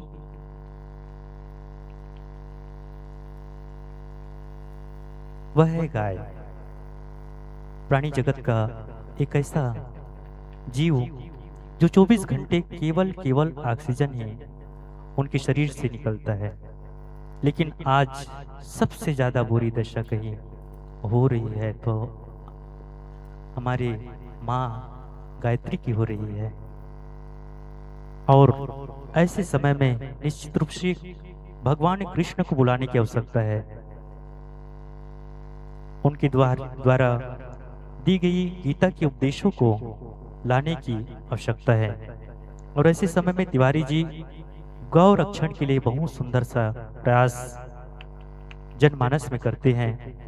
वह है गाय। प्राणी जगत का एक ऐसा जीव जो 24 घंटे केवल ऑक्सीजन ही उनके शरीर से निकलता है। लेकिन आज सबसे ज्यादा बुरी दशा कहीं हो रही है तो हमारे माँ गायत्री की हो रही है। और ऐसे समय में निश्चित रूप से भगवान कृष्ण को बुलाने की आवश्यकता है। उनके द्वारा दी गई गीता के उपदेशों को लाने की आवश्यकता है। और ऐसे समय में तिवारी जी गौ रक्षण के लिए बहुत सुंदर सा प्रयास जनमानस में करते हैं।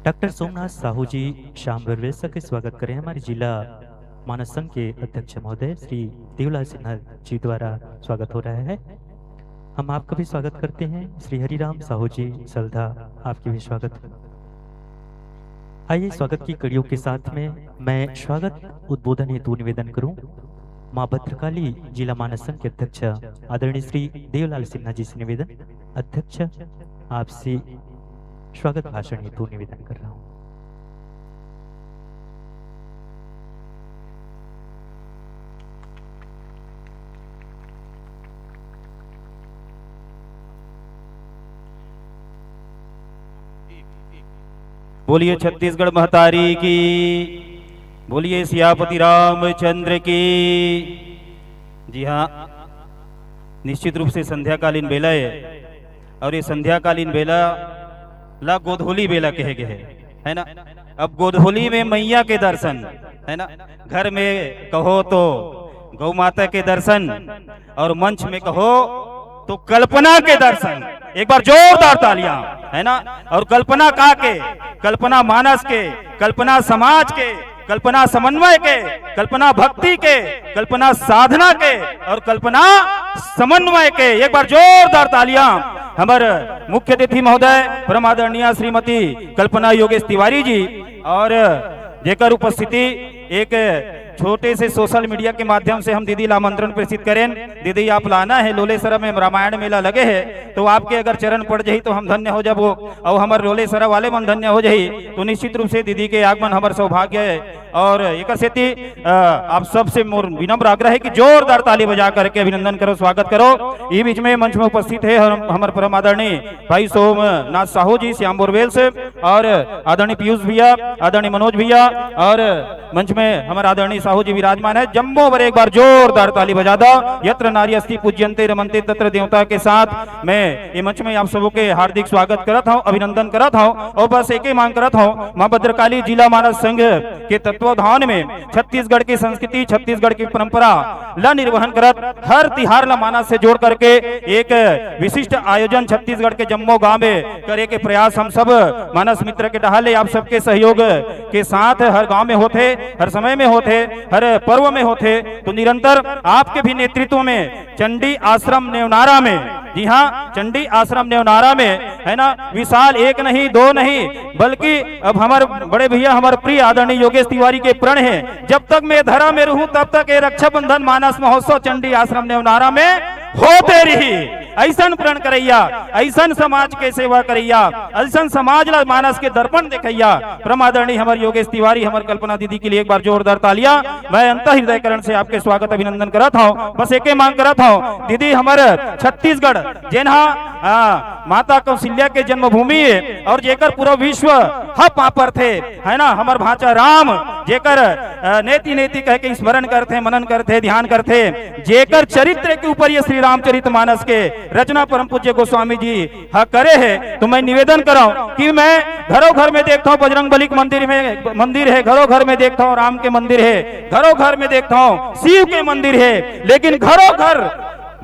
डॉक्टर सोमनाथ साहू जी श्याम बरवेसा के स्वागत करें। हमारे जिला मानस संघ के अध्यक्ष महोदय श्री देवलाल सिन्हा जी द्वारा स्वागत हो रहा है। हम आपका भी स्वागत करते हैं। श्री हरिराम साहू जी सलधा, आपकी भी स्वागत। आइए स्वागत की कड़ियों के साथ में मैं स्वागत उद्बोधन हेतु निवेदन करूं। माँ भद्रकाली जिला मानस संघ के अध्यक्ष आदरणीय श्री देवलाल सिन्हा जी से निवेदन। अध्यक्ष, आपसे स्वागत भाषण हेतु निवेदन कर रहा हूं। बोलिए छत्तीसगढ़ महतारी की, बोलिए सियापति रामचंद्र की। जी हाँ, निश्चित रूप से संध्याकालीन बेला है और ये संध्याकालीन बेला ला गोधूली बेला कहे गए है ना। अब गोधूली में मैया के दर्शन है ना, घर में कहो तो गौ माता के दर्शन और मंच में कहो तो कल्पना के दर्शन। एक बार जोरदार तालियां है ना। और कल्पना का के, कल्पना मानस के, कल्पना समाज के, कल्पना समन्वय के, कल्पना भक्ति के, कल्पना साधना के और कल्पना समन्वय के। एक बार जोरदार तालियां हमारे मुख्य अतिथि महोदय परम आदरणीय श्रीमती कल्पना योगेश तिवारी जी और जेकर उपस्थिति एक छोटे से सोशल मीडिया के माध्यम से हम दीदी ला आमंत्रण प्रेषित करें। दीदी आप लाना है, लोलेसरा में रामायण मेला लगे है तो आपके अगर चरण पड़ जाही तो हम धन्य हो जब और हमारे लोलेसरा वाले मन धन्य हो जाही। तो निश्चित रूप से दीदी के आगमन हमारे सौभाग्य है। और एक सेती आप सबसे मोर विनम्र आग्रह है कि जोरदार ताली बजा करके अभिनंदन करो, स्वागत करो। इस बीच में मंच में उपस्थित है हमारे परम आदरणीय भाई सोमनाथ साहू जी श्याम बोरवेल से और आदरणीय पीयूष भैया, आदरणीय मनोज भैया और मंच में हमारे आदरणीय साहू जी विराजमान है। जम्बो पर एक बार जोरदार ताली बजा दो। यत्र नारी अस्ति पूज्यन्ते रमन्ते तत्र देवता के साथ मैं ये मंच में आप सबों के हार्दिक स्वागत करत हूँ, अभिनंदन करत हूँ। और बस एक ही मांग करत हूँ, माँ भद्रकाली जिला मानस संघ के तत्वाधान में छत्तीसगढ़ की संस्कृति, छत्तीसगढ़ की परंपरा ला निर्वहन करत हर तिहार ला मानस से जोड़ करके एक विशिष्ट आयोजन छत्तीसगढ़ के जम्मू गांव में करे के प्रयास हम सब मानस मित्र के डहाले आप सबके सहयोग के साथ हर गांव में होते, हर समय में होते, हर पर्व में होते। तो निरंतर आपके भी नेतृत्व में चंडी आश्रम नेवनारा में जी हाँ, चंडी आश्रम नेवनारा में है ना, विशाल एक नहीं दो नहीं बल्कि अब हमारे बड़े भैया हमारे प्रिय आदरणीय योगेश तिवारी के प्रण है, जब तक मैं धरा में रहूं तब तक ये रक्षाबंधन मानस महोत्सव चंडी आश्रम नेवनारा में होते रही। ऐसन प्रण करैया, ऐसन समाज के सेवा करैया, ऐसन समाज ला मानस के दर्पण देखैया। परमादरणीय हमारे योगेश तिवारी हमारे कल्पना दीदी के लिए एक बार जोरदार तालियां। मैं अंत हृदयकरण से आपके स्वागत अभिनंदन करत हूं। बस एक मांग करत हूं, दीदी हमारे छत्तीसगढ़ जेनहा माता कौशल्या के जन्मभूमि है और जेकर पूरा विश्व हप पर थे, है ना, हमार भाचा राम जेकर नेति नेति कह के स्मरण करते, मनन करते, ध्यान करते, जेकर चरित्र के ऊपर ये श्री रामचरितमानस के रचना परम पूज्य गोस्वामी जी करे है। तो मैं निवेदन कराऊं कि मैं घरों घर में देखता हूँ बजरंगबली के मंदिर है, घरों घर में देखता हूँ राम के मंदिर है, घरों घर में देखता हूँ शिव के मंदिर है, लेकिन घरों घर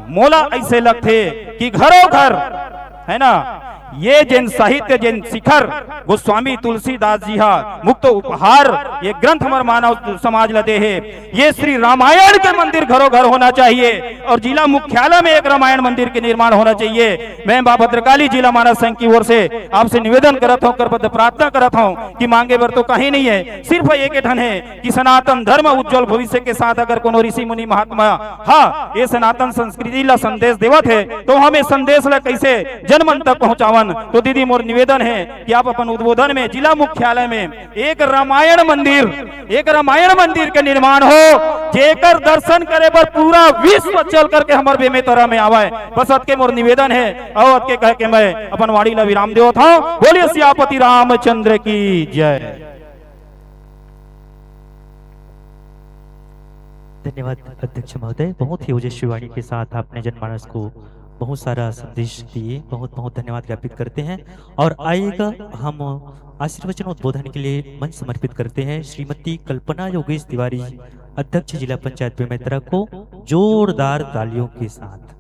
मोला ऐसे लगते कि घरों घर है ना, ये जिन साहित्य जिन शिखर गोस्वामी तुलसीदास जी हा मुक्त उपहार ये ग्रंथ हमारे मानव समाज लदे है, ये श्री रामायण के मंदिर घरों घर होना चाहिए और जिला मुख्यालय में एक रामायण मंदिर के निर्माण होना चाहिए। मैं मां भद्रकाली जिला मानव संघ की ओर से आपसे निवेदन करता हूँ, करबद्ध प्रार्थना करता हूँ कि मांगे बर तो कहीं नहीं है, सिर्फ एक ठन है कि सनातन धर्म उज्जवल भविष्य के साथ अगर कोनो ऋषि मुनि महात्मा हाँ ये सनातन संस्कृति ला संदेश देवत है तो हमें संदेश ला कैसे जनमन तक पहुंचावन। तो दीदी मोर निवेदन है कि आप अपन उद्बोधन में जिला मुख्यालय में एक रामायण मंदिर के निर्माण हो, जेकर दर्शन करे पर पूरा विश्व चल करके हमारे बेमेतरा में आवे। बस के मोर निवेदन है और के कह के मैं अपन वाणी ला विराम देवत हूं। बोलिए सियापति रामचंद्र की जय। धन्यवाद अध्यक्ष महोदय, बहुत ही ओजस्वी वाणी के साथ आपने जनमानस को बहुत सारा संदेश दिए, बहुत बहुत धन्यवाद ज्ञापित करते हैं। और आइएगा हम आशीर्वचन उद्बोधन के लिए मंच समर्पित करते हैं श्रीमती कल्पना योगेश तिवारी अध्यक्ष जिला पंचायत बेमेतरा को जोरदार तालियों के साथ।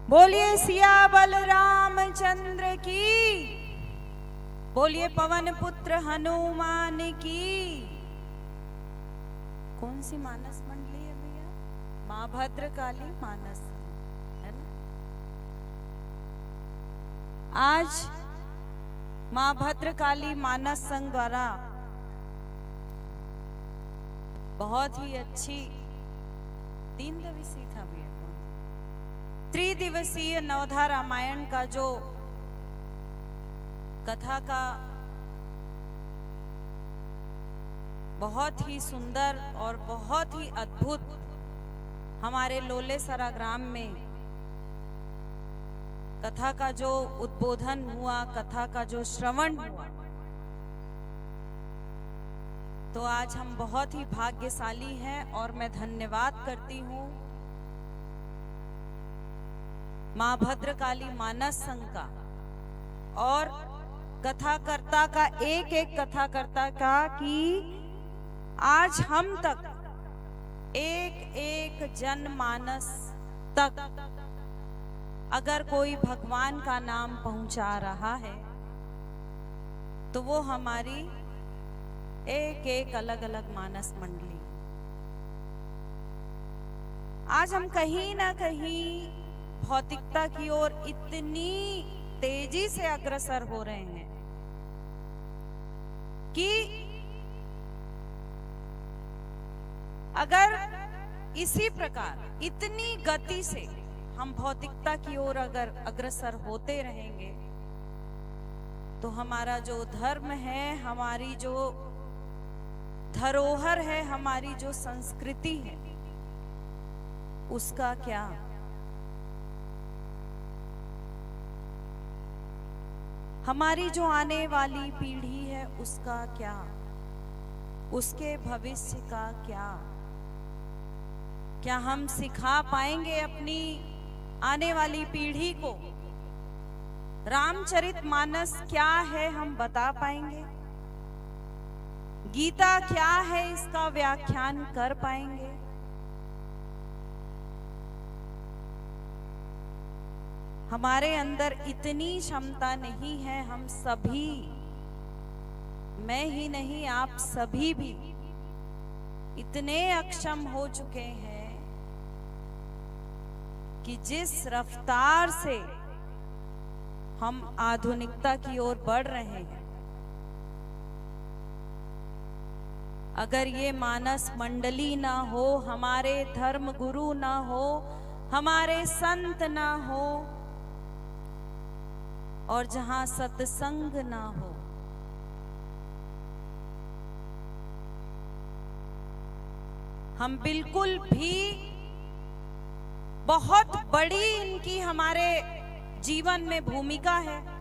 बोलिए सिया बलराम चंद्र की, बोलिए पवन पुत्र हनुमान की। कौन सी मानस मंडली है भैया? मां भद्रकाली मानस है ना। आज मां भद्रकाली मानस संघ द्वारा बहुत ही अच्छी 3 दिवसीय था भैया, 3 दिवसीय नवधा रामायण का जो कथा का बहुत ही सुंदर और बहुत ही अद्भुत हमारे लोलेसरा ग्राम में कथा का जो उद्बोधन हुआ, कथा का जो श्रवण हुआ, तो आज हम बहुत ही भाग्यशाली हैं और मैं धन्यवाद करती हूँ मां भद्रकाली मानस संघ का और कथाकर्ता का, एक एक कथाकर्ता का, कि आज हम तक एक एक जनमानस तक अगर कोई भगवान का नाम पहुंचा रहा है तो वो हमारी एक एक अलग अलग मानस मंडली। आज हम कहीं ना कहीं भौतिकता की ओर इतनी तेजी से अग्रसर हो रहे हैं कि अगर इसी प्रकार इतनी गति से हम भौतिकता की ओर अगर अग्रसर होते रहेंगे तो हमारा जो धर्म है, हमारी जो धरोहर है, हमारी जो संस्कृति है, उसका क्या? हमारी जो आने वाली पीढ़ी है उसका क्या? उसके भविष्य का क्या? क्या हम सिखा पाएंगे अपनी आने वाली पीढ़ी को रामचरितमानस क्या है? हम बता पाएंगे? गीता क्या है इसका व्याख्यान कर पाएंगे? हमारे अंदर इतनी क्षमता नहीं है। हम सभी, मैं ही नहीं आप सभी भी इतने अक्षम हो चुके हैं कि जिस रफ्तार से हम आधुनिकता की ओर बढ़ रहे हैं, अगर ये मानस मंडली ना हो, हमारे धर्म गुरु ना हो, हमारे संत ना हो, और जहां सत्संग ना हो, हम बिल्कुल भी, बहुत बड़ी इनकी हमारे जीवन में भूमिका है,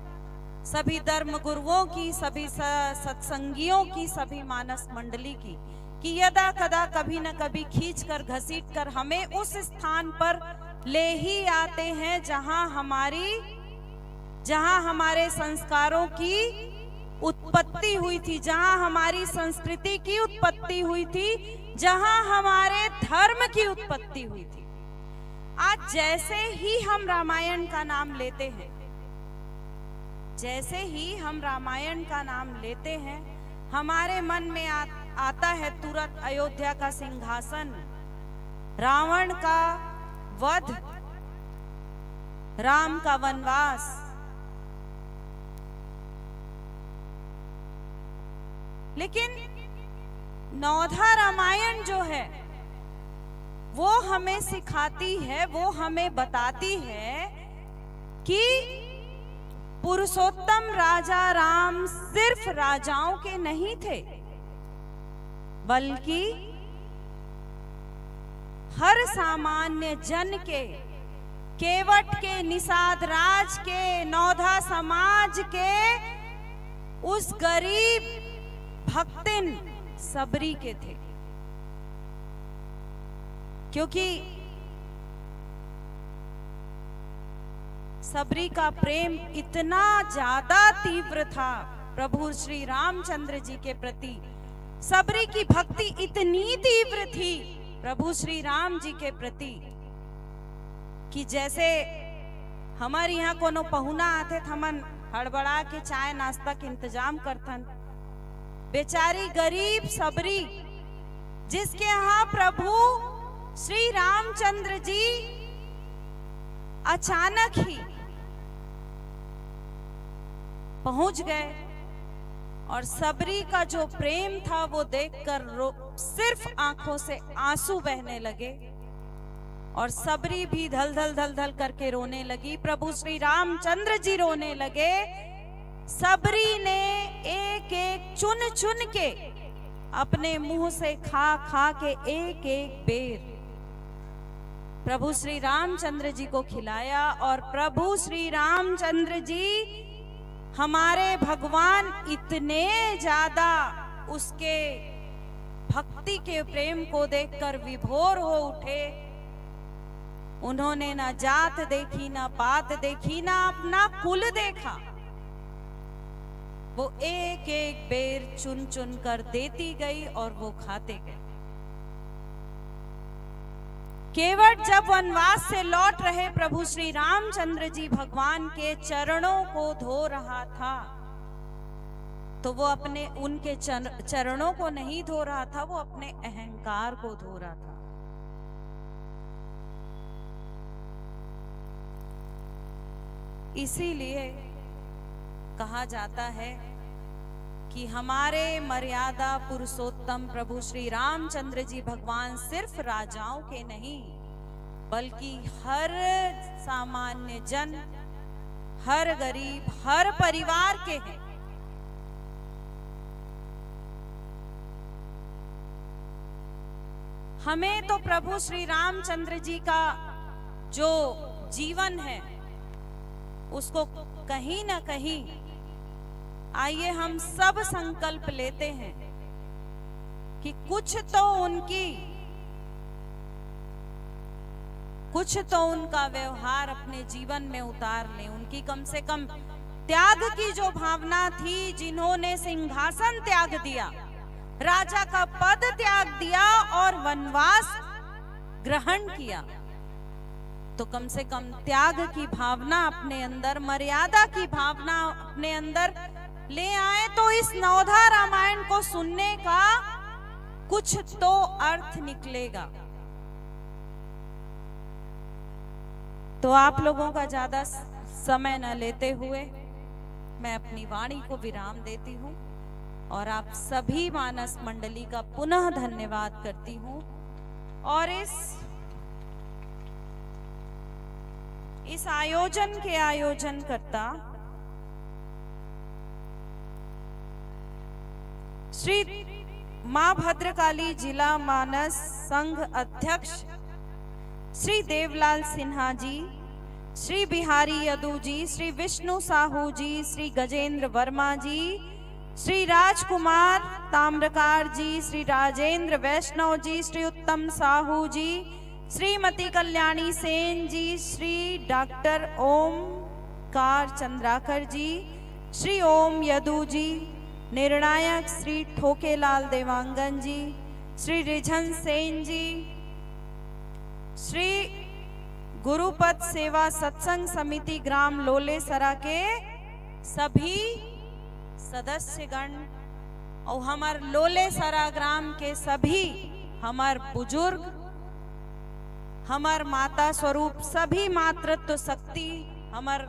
सभी धर्म गुरुओं की, सभी सत्संगियों की, सभी मानस मंडली की, कि यदा कदा कभी न कभी खींच कर घसीट कर हमें उस स्थान पर ले ही आते हैं जहां हमारे संस्कारों की उत्पत्ति हुई थी, जहां हमारी संस्कृति की उत्पत्ति हुई थी, जहां हमारे धर्म की उत्पत्ति हुई थी। आज जैसे ही हम रामायण का नाम लेते हैं, जैसे ही हम रामायण का नाम लेते हैं, हमारे मन में आता है तुरंत अयोध्या का सिंहासन, रावण का वध, राम का वनवास। लेकिन नौधा रामायण जो है वो हमें सिखाती है, वो हमें बताती है कि पुरुषोत्तम राजा राम सिर्फ राजाओं के नहीं थे, बल्कि हर सामान्य जन के, केवट के, निषाद राज के, नौधा समाज के, उस गरीब भक्तिन सबरी के थे। क्योंकि सबरी का प्रेम इतना ज्यादा तीव्र था प्रभु श्री रामचंद्र जी के प्रति, सबरी की भक्ति इतनी तीव्र थी प्रभु श्री राम जी के प्रति, कि जैसे हमारे यहाँ कोनो पहुना आते थमन हड़बड़ा के चाय नाश्ता के इंतजाम करथन, बेचारी गरीब सबरी जिसके यहाँ प्रभु श्री रामचंद्र जी अचानक ही पहुंच गए, और सबरी का जो प्रेम था वो देखकर सिर्फ आंखों से आंसू बहने लगे, और सबरी भी धल धल करके रोने लगी, प्रभु श्री रामचंद्र जी रोने लगे। सबरी ने एक एक चुन चुन के अपने मुंह से खा के एक एक बेर प्रभु श्री रामचंद्र जी को खिलाया, और प्रभु श्री रामचंद्र जी हमारे भगवान इतने ज्यादा उसके भक्ति के प्रेम को देखकर विभोर हो उठे। उन्होंने ना जात देखी, ना पात देखी, ना अपना कुल देखा, वो एक एक बेर चुन चुन कर देती गई और वो खाते गए। केवट जब वनवास से लौट रहे प्रभु श्री रामचंद्र जी भगवान के चरणों को धो रहा था, तो वो अपने उनके चरणों को नहीं धो रहा था, वो अपने अहंकार को धो रहा था। इसीलिए कहा जाता है कि हमारे मर्यादा पुरुषोत्तम प्रभु श्री रामचंद्र जी भगवान सिर्फ राजाओं के नहीं, बल्कि हर सामान्य जन, हर गरीब, हर परिवार के हैं। हमें तो प्रभु श्री रामचंद्र जी का जो जीवन है उसको कहीं ना कहीं, आइए हम सब संकल्प लेते हैं कि कुछ तो उनका व्यवहार अपने जीवन में उतार लें। उनकी कम से कम त्याग की जो भावना थी, जिन्होंने सिंहासन त्याग दिया, राजा का पद त्याग दिया और वनवास ग्रहण किया, तो कम से कम त्याग की भावना अपने अंदर, मर्यादा की भावना अपने अंदर ले आए, तो इस नवोधा रामायण को सुनने का कुछ तो अर्थ निकलेगा। तो आप लोगों का ज्यादा समय न लेते हुए मैं अपनी वाणी को विराम देती हूँ और आप सभी मानस मंडली का पुनः धन्यवाद करती हूँ। और इस आयोजन के आयोजनकर्ता श्री मां भद्रकाली जिला मानस संघ अध्यक्ष श्री देवलाल सिन्हा जी, श्री बिहारी यदू जी, श्री विष्णु साहू जी, श्री गजेंद्र वर्मा जी, श्री राजकुमार ताम्रकार जी, श्री राजेंद्र वैष्णव जी, श्री उत्तम साहू जी, श्रीमती कल्याणी सेन जी, श्री डॉक्टर ओमकार चंद्राकर जी, श्री ओम यदू जी, निर्णायक श्री ठोकेलाल देवांगन जी, श्री रिझन सेन जी, श्री गुरुपद सेवा सत्संग समिति ग्राम लोलेसरा के सभी सदस्यगण और हमार लोलेसरा ग्राम के सभी हमार बुजुर्ग, हमार माता स्वरूप सभी मातृत्व शक्ति, हमार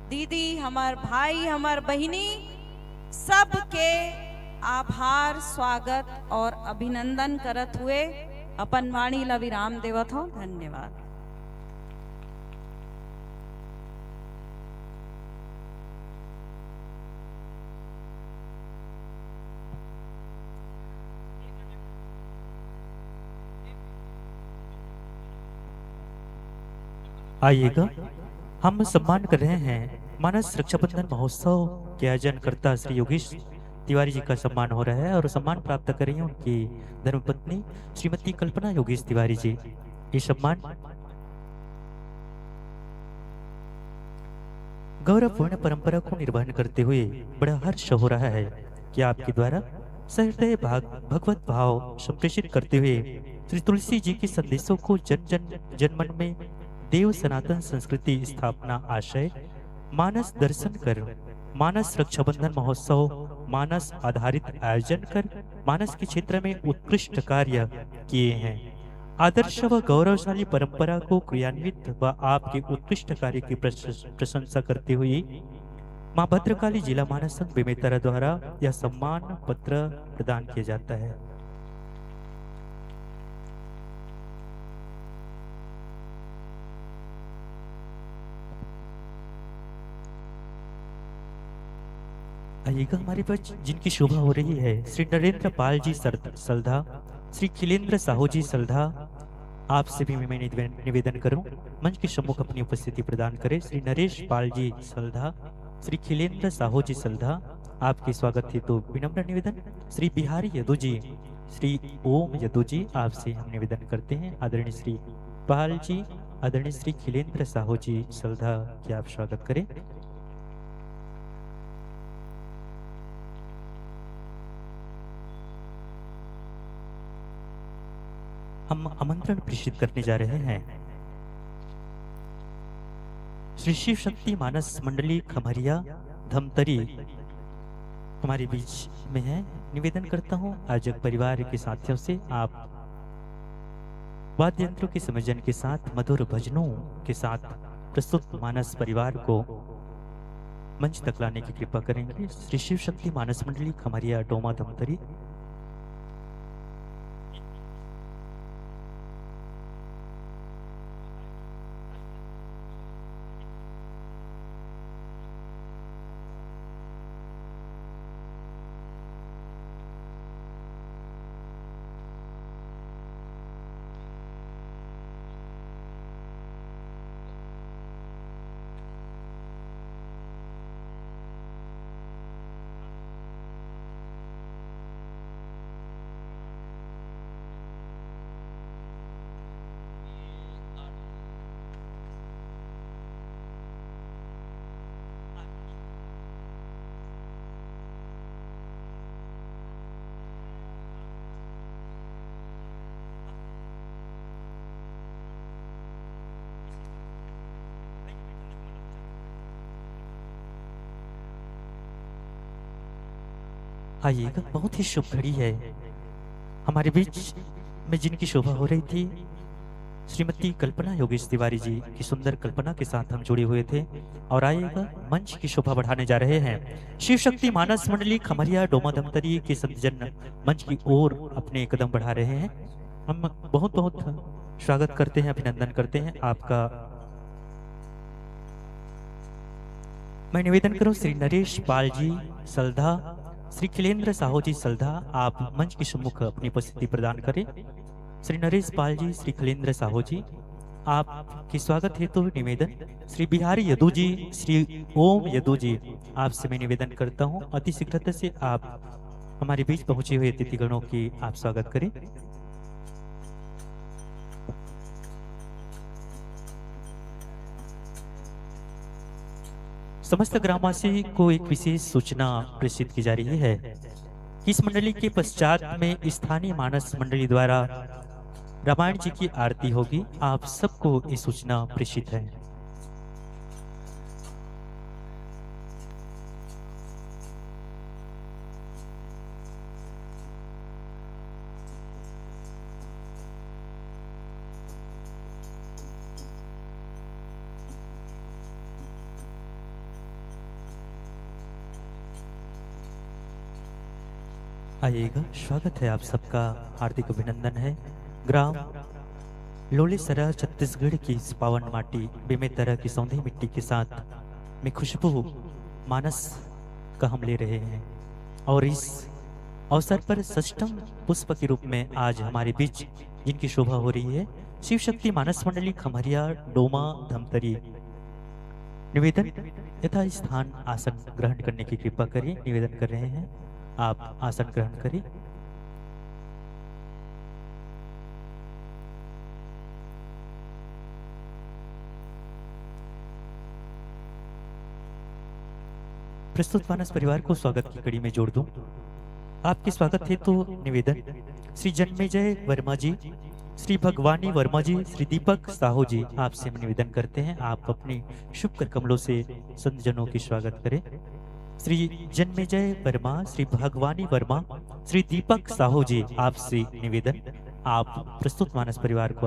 दीदी, हमार भाई, हमार बहिनी, सबके आभार, स्वागत और अभिनंदन करत हुए अपन वाणी ला विराम देवत हो। धन्यवाद। आइएगा, हम सम्मान कर रहे हैं मानस रक्षाबंधन महोत्सव के आयोजनकर्ता श्री योगेश तिवारी जी का सम्मान हो रहा है और सम्मान प्राप्त कर रही हैं उनकी धर्मपत्नी श्रीमती कल्पना योगेश तिवारी जी। ये सम्मान गौरवपूर्ण परंपरा को निर्वहन करते हुए बड़ा हर्ष हो रहा है कि आपके द्वारा सहृदय भगवत भाव संप्रेषित करते हुए श्री तुलसी जी के संदेशों को जन मन में देव सनातन संस्कृति स्थापना आशय मानस दर्शन कर मानस रक्षाबंधन महोत्सव मानस आधारित आयोजन कर मानस के क्षेत्र में उत्कृष्ट कार्य किए हैं। आदर्श व गौरवशाली परंपरा को क्रियान्वित व आपके उत्कृष्ट कार्य की प्रशंसा करते हुए मां भद्रकाली जिला मानस संघ बेमेतरा द्वारा यह सम्मान पत्र प्रदान किया जाता है। आइएगा, हमारे पास जिनकी शोभा हो रही है श्री नरेंद्र पाल जी सल्धा, श्री खिलेंद्र साहू जी सल्धा, आपसे भी मैं निवेदन करूं मंच के सम्मुख अपनी उपस्थिति प्रदान करें। श्री नरेश पाल जी सल्धा, श्री खिलेंद्र साहू जी सल्धा, आपके स्वागत हेतु विनम्र निवेदन। श्री बिहारी यदू जी, श्री ओम यदू जी, आपसे हम निवेदन करते हैं आदरणीय श्री पाल जी, आदरणीय श्री खिलेंद्र साहू जी सल्धा की आप स्वागत करें। हम आमंत्रण प्रेषित करने जा रहे हैं श्री शिव शक्ति मानस मंडली खमरिया धमतरी हमारे बीच में है। निवेदन करता हूं आयोजक परिवार के साथियों से आप वाद्य यंत्रों के संयोजन के साथ मधुर भजनों के साथ प्रस्तुत मानस परिवार को मंच तक लाने की कृपा करेंगे। श्री शिव शक्ति मानस मंडली खमरिया डोमा धमतरी। आइएगा, बहुत ही शुभ घड़ी है। हमारे बीच में जिनकी शोभा हो रही थी, श्रीमती कल्पना योगेश तिवारी जी की सुंदर कल्पना के साथ हम जुड़े हुए थे। और आइएगा, मंच की शोभा बढ़ाने जा रहे हैं शिव शक्ति मानस मंडली खमरिया डोमा धमतरी के संतजन मंच की ओर अपने कदम बढ़ा रहे हैं। हम बहुत बहुत स्वागत करते हैं, अभिनंदन करते हैं आपका। मैं निवेदन करूं श्री नरेश पाल जी सलधा, श्री खिलेंद्र साहू जी सलधा, आप मंच के सम्मुख अपनी उपस्थिति प्रदान करें। श्री नरेश पाल जी, श्री खिलेंद्र साहू जी, आपके स्वागत हेतु निवेदन। श्री बिहारी यदु जी, श्री ओम यदु जी, आपसे मैं निवेदन करता हूं अति शीघ्रता से आप हमारे बीच पहुंचे हुए अतिथिगणों की आप स्वागत करें। समस्त ग्रामवासी को एक विशेष सूचना प्रेषित की जा रही है कि इस मंडली के पश्चात में स्थानीय मानस मंडली द्वारा रामायण जी की आरती होगी। आप सबको ये सूचना प्रेषित है। आइएगा, स्वागत है आप सबका, हार्दिक अभिनंदन है। ग्राम लोलेसरा छत्तीसगढ़ की इस पावन माटी बेमेत तरह की सौंधी मिट्टी के साथ में खुशबू मानस का हम ले रहे हैं। और इस अवसर पर षष्ठम पुष्प के रूप में आज हमारे बीच जिनकी शोभा हो रही है, शिव शक्ति मानस मंडली खमरिया डोमा धमतरी। निवेदन यथा स्थान आसन ग्रहण करने की कृपा करिए, निवेदन कर रहे हैं आप आसन ग्रहण करें। प्रस्तुत मानस परिवार को स्वागत की कड़ी में जोड़ दूं। आपके स्वागत हेतु निवेदन श्री जन्मेजय वर्मा जी, श्री भगवानी वर्मा जी, श्री दीपक साहू जी, आपसे हम निवेदन करते हैं आप अपनी शुभ कर कमलों से संतजनों की स्वागत करें। श्री जन्मेजय वर्मा, श्री भगवानी वर्मा, श्री दीपक साहू जी, आपसे निवेदन आप प्रस्तुत मानस परिवार को